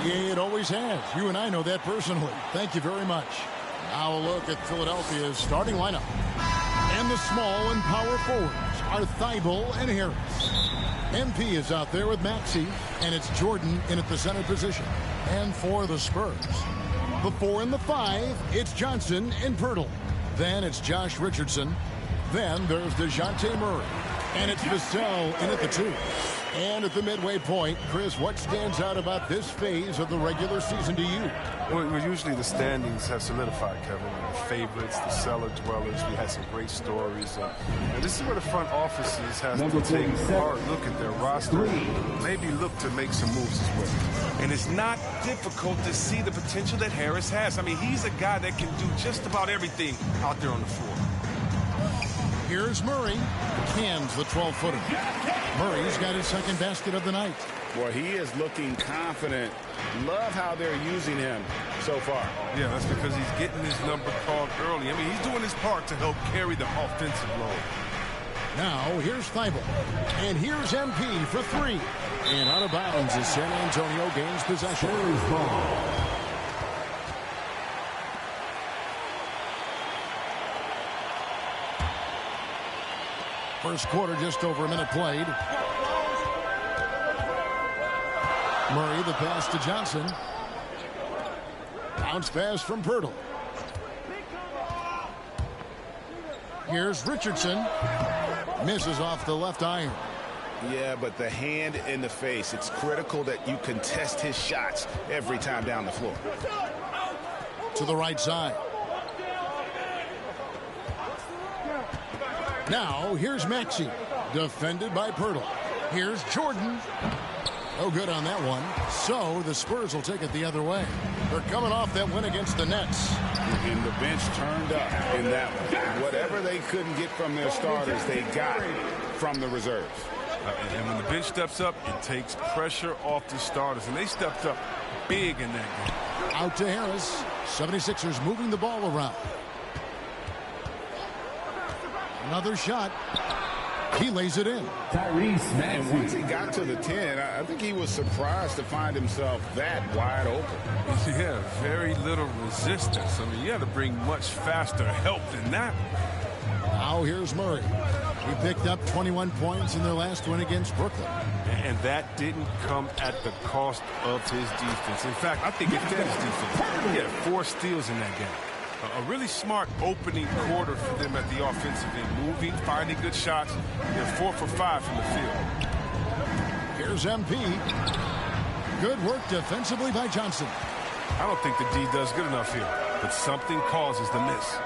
yeah, it always has. You and I know that personally. Thank you very much. Now a look at Philadelphia's starting lineup. And the small and power forwards are Thibault and Harris. MP is out there with Maxey, and it's Jordan in at the center position. And for the Spurs, the 4 and the 5, it's Johnson and Pirtle. Then it's Josh Richardson. Then there's DeJounte Murray. And it's Vassell in at the 2. And at the midway point, Chris, what stands out about this phase of the regular season to you? Well, usually the standings have solidified, Kevin. The favorites, the cellar dwellers. We had some great stories. And this is where the front offices has to take a hard look at their roster. Maybe look to make some moves as well. And it's not difficult to see the potential that Harris has. I mean, he's a guy that can do just about everything out there on the floor. Here's Murray. hands the 12-footer. Murray's got his second basket of the night. Well, he is looking confident. Love how they're using him so far. Yeah, that's because he's getting his number called early. I mean, he's doing his part to help carry the offensive load. Now, here's Thibault. And here's MP for three. And out of bounds as San Antonio gains possession. First quarter, just over a minute played. Murray, the pass to Johnson. Bounce pass from Pirtle. Here's Richardson. Misses off the left iron. Yeah, but the hand in the face. It's critical that you contest his shots every time down the floor. To the right side. Now, here's Maxey. Defended by Pirtle. Here's Jordan. No good on that one. So the Spurs will take it the other way. They're coming off that win against the Nets. And the bench turned up in that one. Whatever they couldn't get from their starters, they got from the reserves. And when the bench steps up, it takes pressure off the starters. And they stepped up big in that game. Out to Harris. 76ers moving the ball around. Another shot. He lays it in. And once he got to the 10, I think he was surprised to find himself that wide open. Yeah, very little resistance. I mean, you had to bring much faster help than that. Now here's Murray. He picked up 21 points in their last win against Brooklyn. And that didn't come at the cost of his defense. In fact, I think it fed his defense. He had 4 steals in that game. A really smart opening quarter for them at the offensive end. Moving, finding good shots. They're 4 for 5 from the field. Here's MP. Good work defensively by Johnson. I don't think the D does good enough here, but something causes the miss.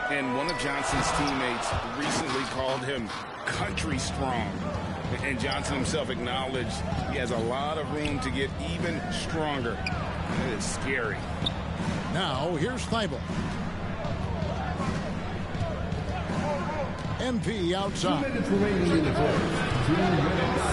And one of Johnson's teammates recently called him country strong. And Johnson himself acknowledged he has a lot of room to get even stronger. It is scary. Now, here's Thibault. MP outside. 2 minutes remaining in the quarter.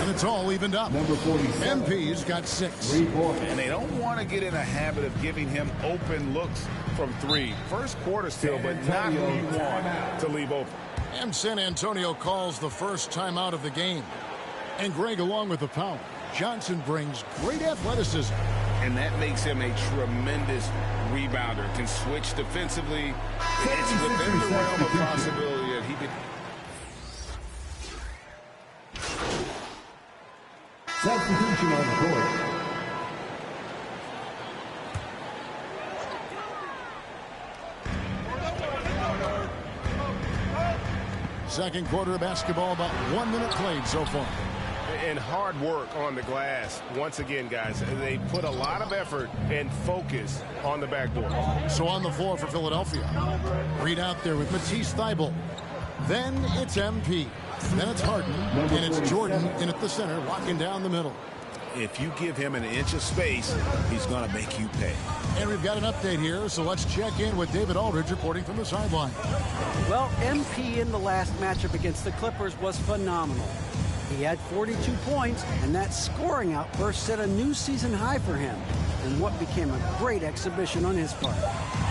And it's all evened up. MP's got 6. And they don't want to get in a habit of giving him open looks from 3. First quarter still, but not who you want to leave open. And San Antonio calls the first timeout of the game. And Greg, along with the power, Johnson brings great athleticism. And that makes him a tremendous rebounder. Can switch defensively. It's within the realm of possibility that he could. Substitution on the court. Second quarter of basketball, about 1 minute played so far. And hard work on the glass. Once again, guys, they put a lot of effort and focus on the backboard. So on the floor for Philadelphia. Reed out there with Matisse Thybulle. Then it's MP. Then it's Harden. And it's Jordan in at the center, locking down the middle. If you give him an inch of space, he's going to make you pay. And we've got an update here, so let's check in with David Aldridge reporting from the sideline. Well, MP in the last matchup against the Clippers was phenomenal. He had 42 points, and that scoring outburst set a new season high for him in what became a great exhibition on his part.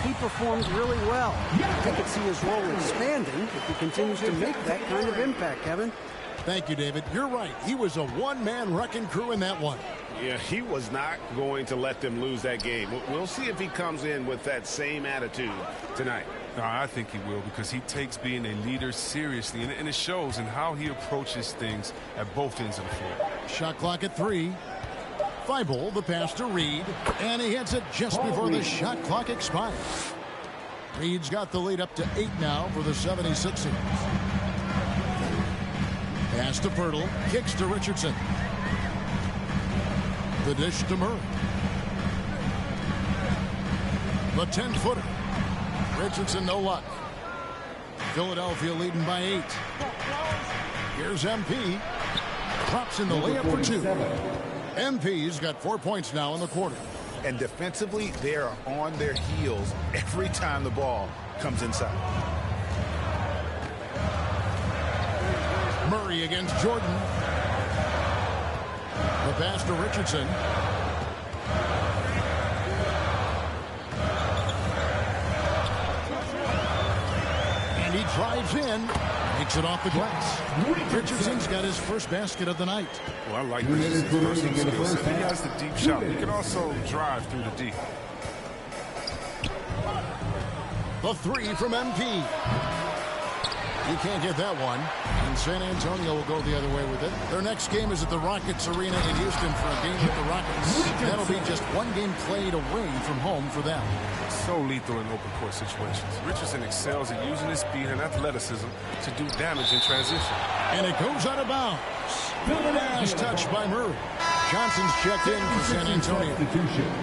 He performed really well. I could see his role expanding if he continues to make that kind of impact, Kevin. Thank you, David. You're right. He was a one-man wrecking crew in that one. Yeah, he was not going to let them lose that game. We'll see if he comes in with that same attitude tonight. No, I think he will, because he takes being a leader seriously, and it shows in how he approaches things at both ends of the floor. Shot clock at 3. Thybulle, the pass to Reed, and he hits it just before the shot clock expires. Reed's got the lead up to 8 now for the 76ers. Pass to Pirtle, kicks to Richardson. The dish to Murray. The 10-footer. Richardson, no luck. Philadelphia leading by 8. Here's MP. Drops in the layup for 2. MP's got 4 points now in the quarter. And defensively, they are on their heels every time the ball comes inside. Murray Murray against Jordan. The pass to Richardson. And he drives in. Makes it off the glass. Richardson's got his first basket of the night. Well, I like Richardson's personal skill set. He has the deep shot. He can also drive through the deep. The three from MP. You can't get that one. And San Antonio will go the other way with it. Their next game is at the Rockets Arena in Houston for a game with the Rockets. That'll be just one game played away from home for them. So lethal in open court situations. Richardson excels at using his speed and athleticism to do damage in transition. And it goes out of bounds. Last touch by Murray. Johnson's checked in for San Antonio.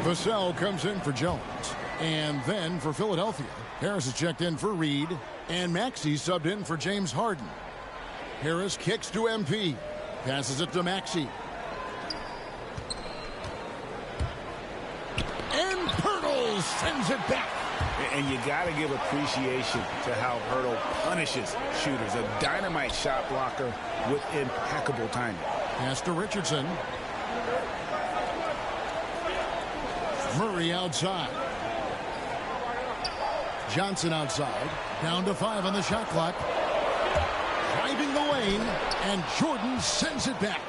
Vassell comes in for Jones. And then for Philadelphia, Harris is checked in for Reed. And Maxey subbed in for James Harden. Harris kicks to MP. Passes it to Maxey. And Pirtle sends it back. And you got to give appreciation to how Pirtle punishes shooters. A dynamite shot blocker with impeccable timing. Pass to Richardson. Murray outside. Johnson outside. Down to 5 on the shot clock. Driving the lane, and Jordan sends it back.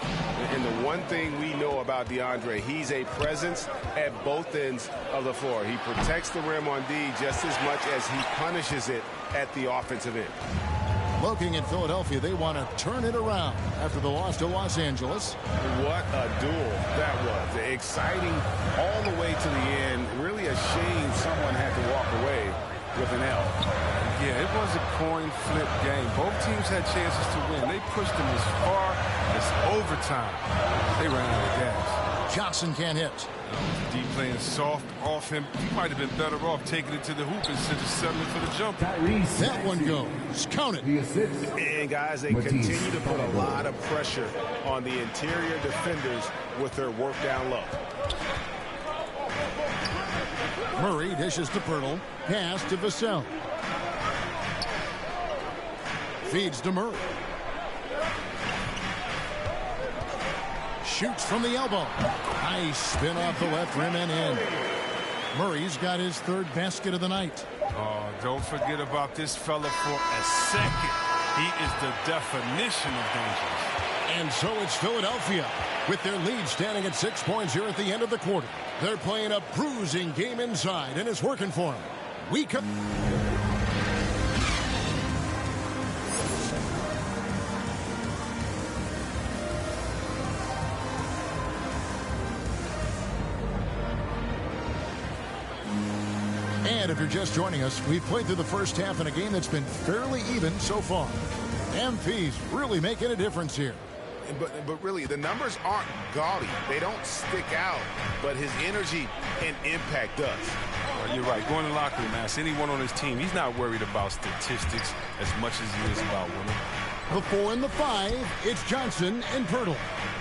And the one thing we know about DeAndre, he's a presence at both ends of the floor. He protects the rim on D just as much as he punishes it at the offensive end. Looking at Philadelphia, they want to turn it around after the loss to Los Angeles. What a duel that was. Exciting all the way to the end. Really a shame someone had to walk away with an L. Yeah, it was a coin flip game. Both teams had chances to win. They pushed them as far as overtime. They ran out of gas. Johnson can't hit. D playing soft off him. He might have been better off taking it to the hoop instead of settling for the jump. That one goes. Count it. And guys, they continue to put a lot of pressure on the interior defenders with their work down low. Murray dishes to Pirtle. Pass to Vassell. Feeds to Murray. Shoots from the elbow. Nice spin off the left rim and in. Murray's got his third basket of the night. Oh, don't forget about this fella for a second. He is the definition of dangerous. And so it's Philadelphia with their lead standing at 6 points here at the end of the quarter. They're playing a bruising game inside, and it's working for them. We come. And if you're just joining us, we've played through the first half in a game that's been fairly even so far. MP's really making a difference here. But really, the numbers aren't gaudy. They don't stick out, but his energy and impact does. Well, you're right. Going to the locker room, ask anyone on his team, he's not worried about statistics as much as he is about winning. The 4 and the 5, it's Johnson and Pirtle.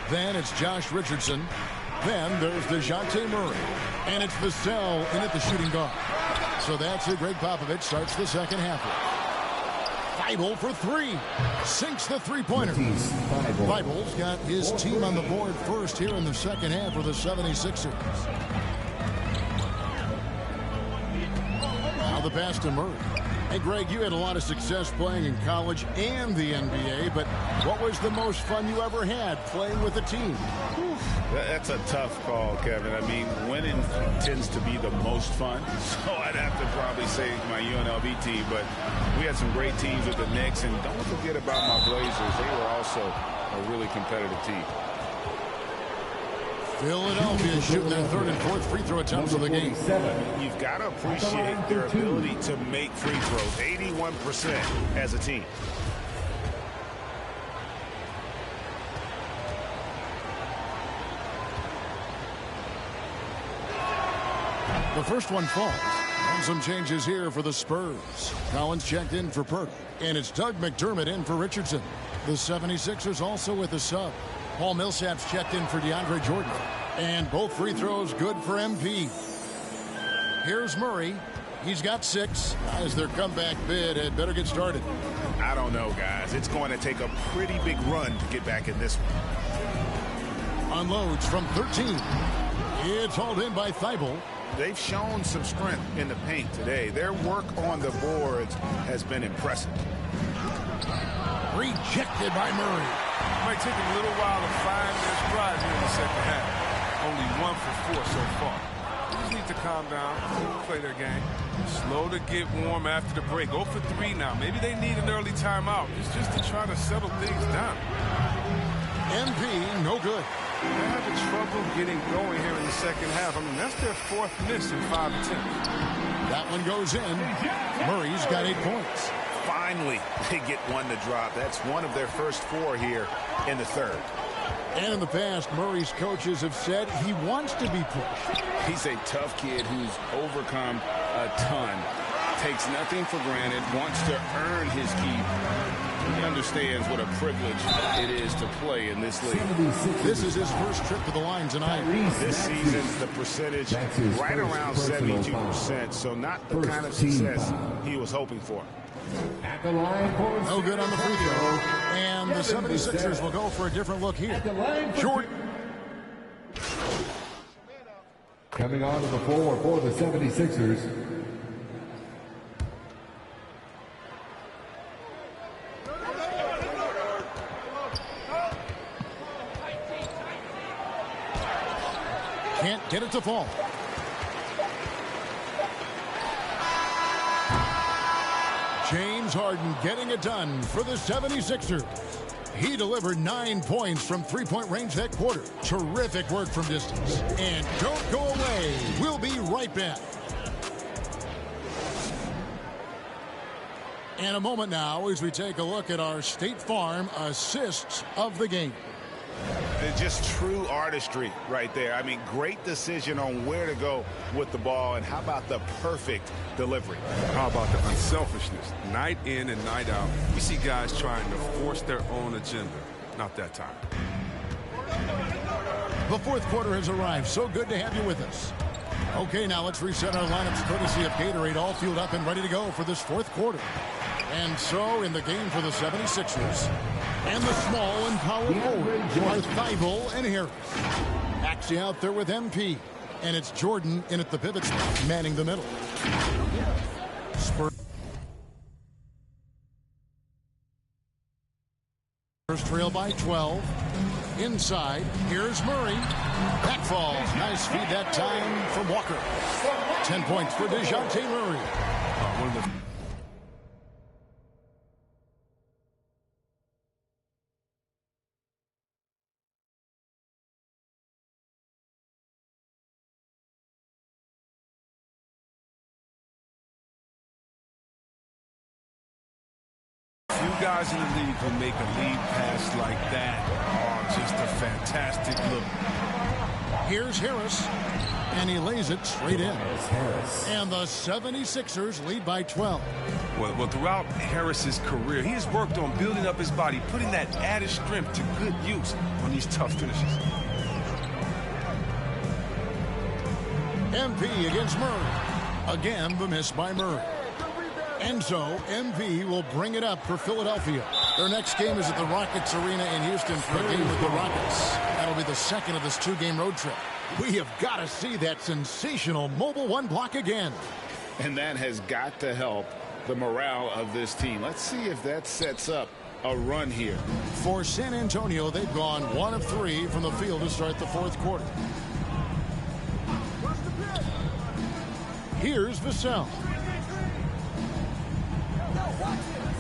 Then it's Josh Richardson. Then there's DeJounte Murray. And it's Vassell in at the shooting guard. So that's it. Greg Popovich starts the second half. Thibault for 3. Sinks the three-pointer. Thibault's got his team on the board first here in the second half for the 76ers. Now the pass to Murray. Hey, Greg, you had a lot of success playing in college and the NBA, but what was the most fun you ever had playing with a team? That's a tough call, Kevin. I mean, winning tends to be the most fun, so I'd have to probably say my UNLV team, but we had some great teams with the Knicks, and don't forget about my Blazers. They were also a really competitive team. Philadelphia shooting their third and fourth free throw attempts of the game. You've got to appreciate their ability to make free throws, 81% as a team. The first one falls. And some changes here for the Spurs. Collins checked in for Pirtle. And it's Doug McDermott in for Richardson. The 76ers also with a sub. Paul Millsap's checked in for DeAndre Jordan. And both free throws good for MP. Here's Murray. He's got 6 as their comeback bid had better get started. I don't know, guys. It's going to take a pretty big run to get back in this one. Unloads from 13. It's hauled in by Thibault. They've shown some strength in the paint today. Their work on the boards has been impressive. Rejected by Murray. It might take a little while to find their stride here in the second half. Only 1 for 4 so far. They just need to calm down, play their game. Slow to get warm after the break. 0 for 3 now. Maybe they need an early timeout. It's just to try to settle things down. MP, no good. They're having trouble getting going here in the second half. I mean, that's their 4th miss in 5 attempts. That one goes in. Murray's got 8 points. Finally, they get one to drop. That's one of their first 4 here in the third. And in the past, Murray's coaches have said he wants to be pushed. He's a tough kid who's overcome a ton. Takes nothing for granted, wants to earn his keep. He understands what a privilege it is to play in this league. This is his first trip to the line tonight. This season, the percentage right around 72%, so not the kind of success he was hoping for. No good on the free throw. And the 76ers will go for a different look here. Short. Coming onto the floor for the 76ers. Can't get it to fall. James Harden getting it done for the 76ers. He delivered 9 points from three-point range that quarter. Terrific work from distance. And don't go away. We'll be right back. In a moment now as we take a look at our State Farm assists of the game. They're just true artistry right there. I mean, great decision on where to go with the ball, and how about the perfect delivery? How about the unselfishness? Night in and night out, we see guys trying to force their own agenda. Not that time. The fourth quarter has arrived. So good to have you with us. Okay, now let's reset our lineups courtesy of Gatorade, all fueled up and ready to go for this fourth quarter. And so in the game for the 76ers, and the small and power forwards are Thibault and Harris. Axie out there with MP. And it's Jordan in at the pivot spot, manning the middle. Spurs trail by 12. Inside, here's Murray. Back falls. Nice feed that time from Walker. 10 points for DeJounte Murray. Guys in the league who make a lead pass like that are just a fantastic look. Here's Harris, and he lays it straight in. And the 76ers lead by 12. Well, throughout Harris's career, he has worked on building up his body, putting that added strength to good use on these tough finishes. MP against Murray. Again, the miss by Murray. And so, MV will bring it up for Philadelphia. Their next game is at the Rockets Arena in Houston for a game with the Rockets. That'll be the second of this two-game road trip. We have got to see that sensational mobile one block again. And that has got to help the morale of this team. Let's see if that sets up a run here. For San Antonio, they've gone 1 of 3 from the field to start the fourth quarter. Here's Vassell.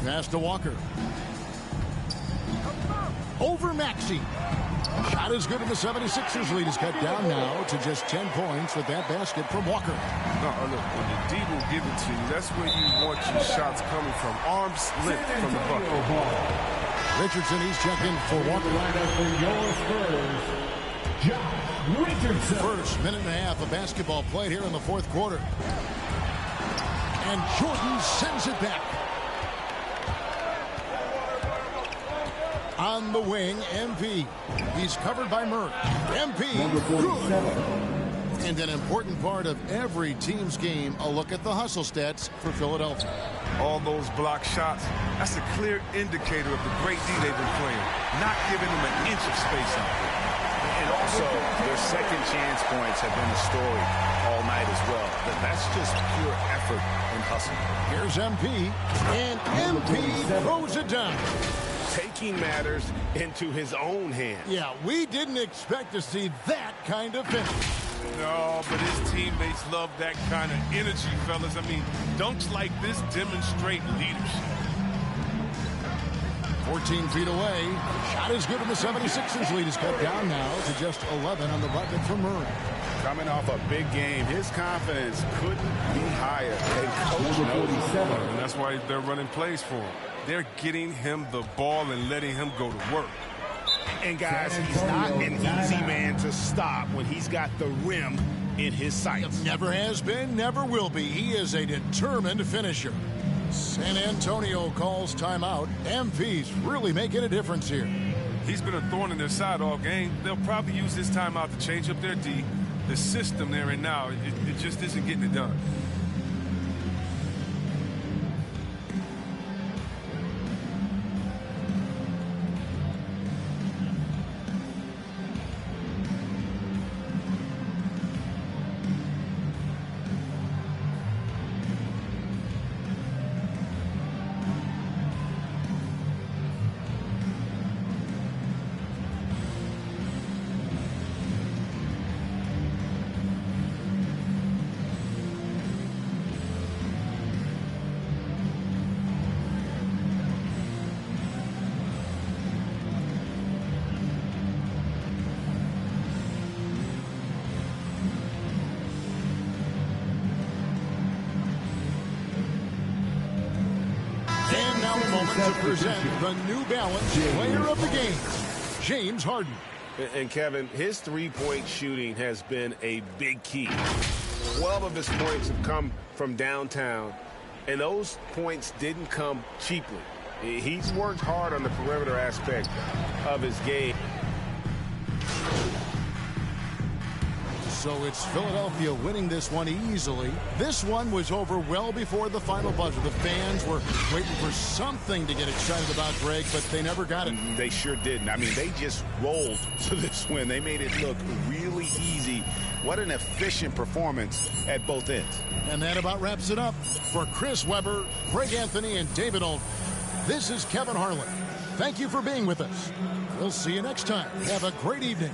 Pass to Walker. Over Maxey. Shot is good, and the 76ers lead is cut down now to just 10 points with that basket from Walker. No, look, when the D will give it to you, that's where you want your shots coming from. Arms length from the bucket. Richardson, he's checking for Walker. Richardson. First minute and a half of basketball played here in the fourth quarter. And Jordan sends it back. On the wing, MP. He's covered by Murray. MP, good. And an important part of every team's game, a look at the hustle stats for Philadelphia. All those block shots, that's a clear indicator of the great D they've been playing, not giving them an inch of space out there. And also, their second chance points have been a story all night as well. That's just pure effort and hustle. Here's MP, and MP throws it down. Taking matters into his own hands. Yeah, we didn't expect to see that kind of finish. No, but his teammates love that kind of energy, fellas. I mean, dunks like this demonstrate leadership. 14 feet away. Shot is good, and the 76ers lead is cut down now to just 11 on the bucket for Murray. Coming off a big game, his confidence couldn't be higher. And coach knows. And that's why they're running plays for him. They're getting him the ball and letting him go to work. And guys, he's not an easy man to stop when he's got the rim in his sights. Never has been, never will be. He is a determined finisher. San Antonio calls timeout. MP's really making a difference here. He's been a thorn in their side all game. They'll probably use this timeout to change up their D. The system they're in now, it just isn't getting it done. To present the New Balance Player of the Game, James Harden. And Kevin, his three-point shooting has been a big key. 12 of his points have come from downtown, and those points didn't come cheaply. He's worked hard on the perimeter aspect of his game. So it's Philadelphia winning this one easily. This one was over well before the final buzzer. The fans were waiting for something to get excited about, Greg, but they never got it. They sure didn't. I mean, they just rolled to this win. They made it look really easy. What an efficient performance at both ends. And that about wraps it up. For Chris Webber, Greg Anthony, and David Olden, this is Kevin Harlan. Thank you for being with us. We'll see you next time. Have a great evening.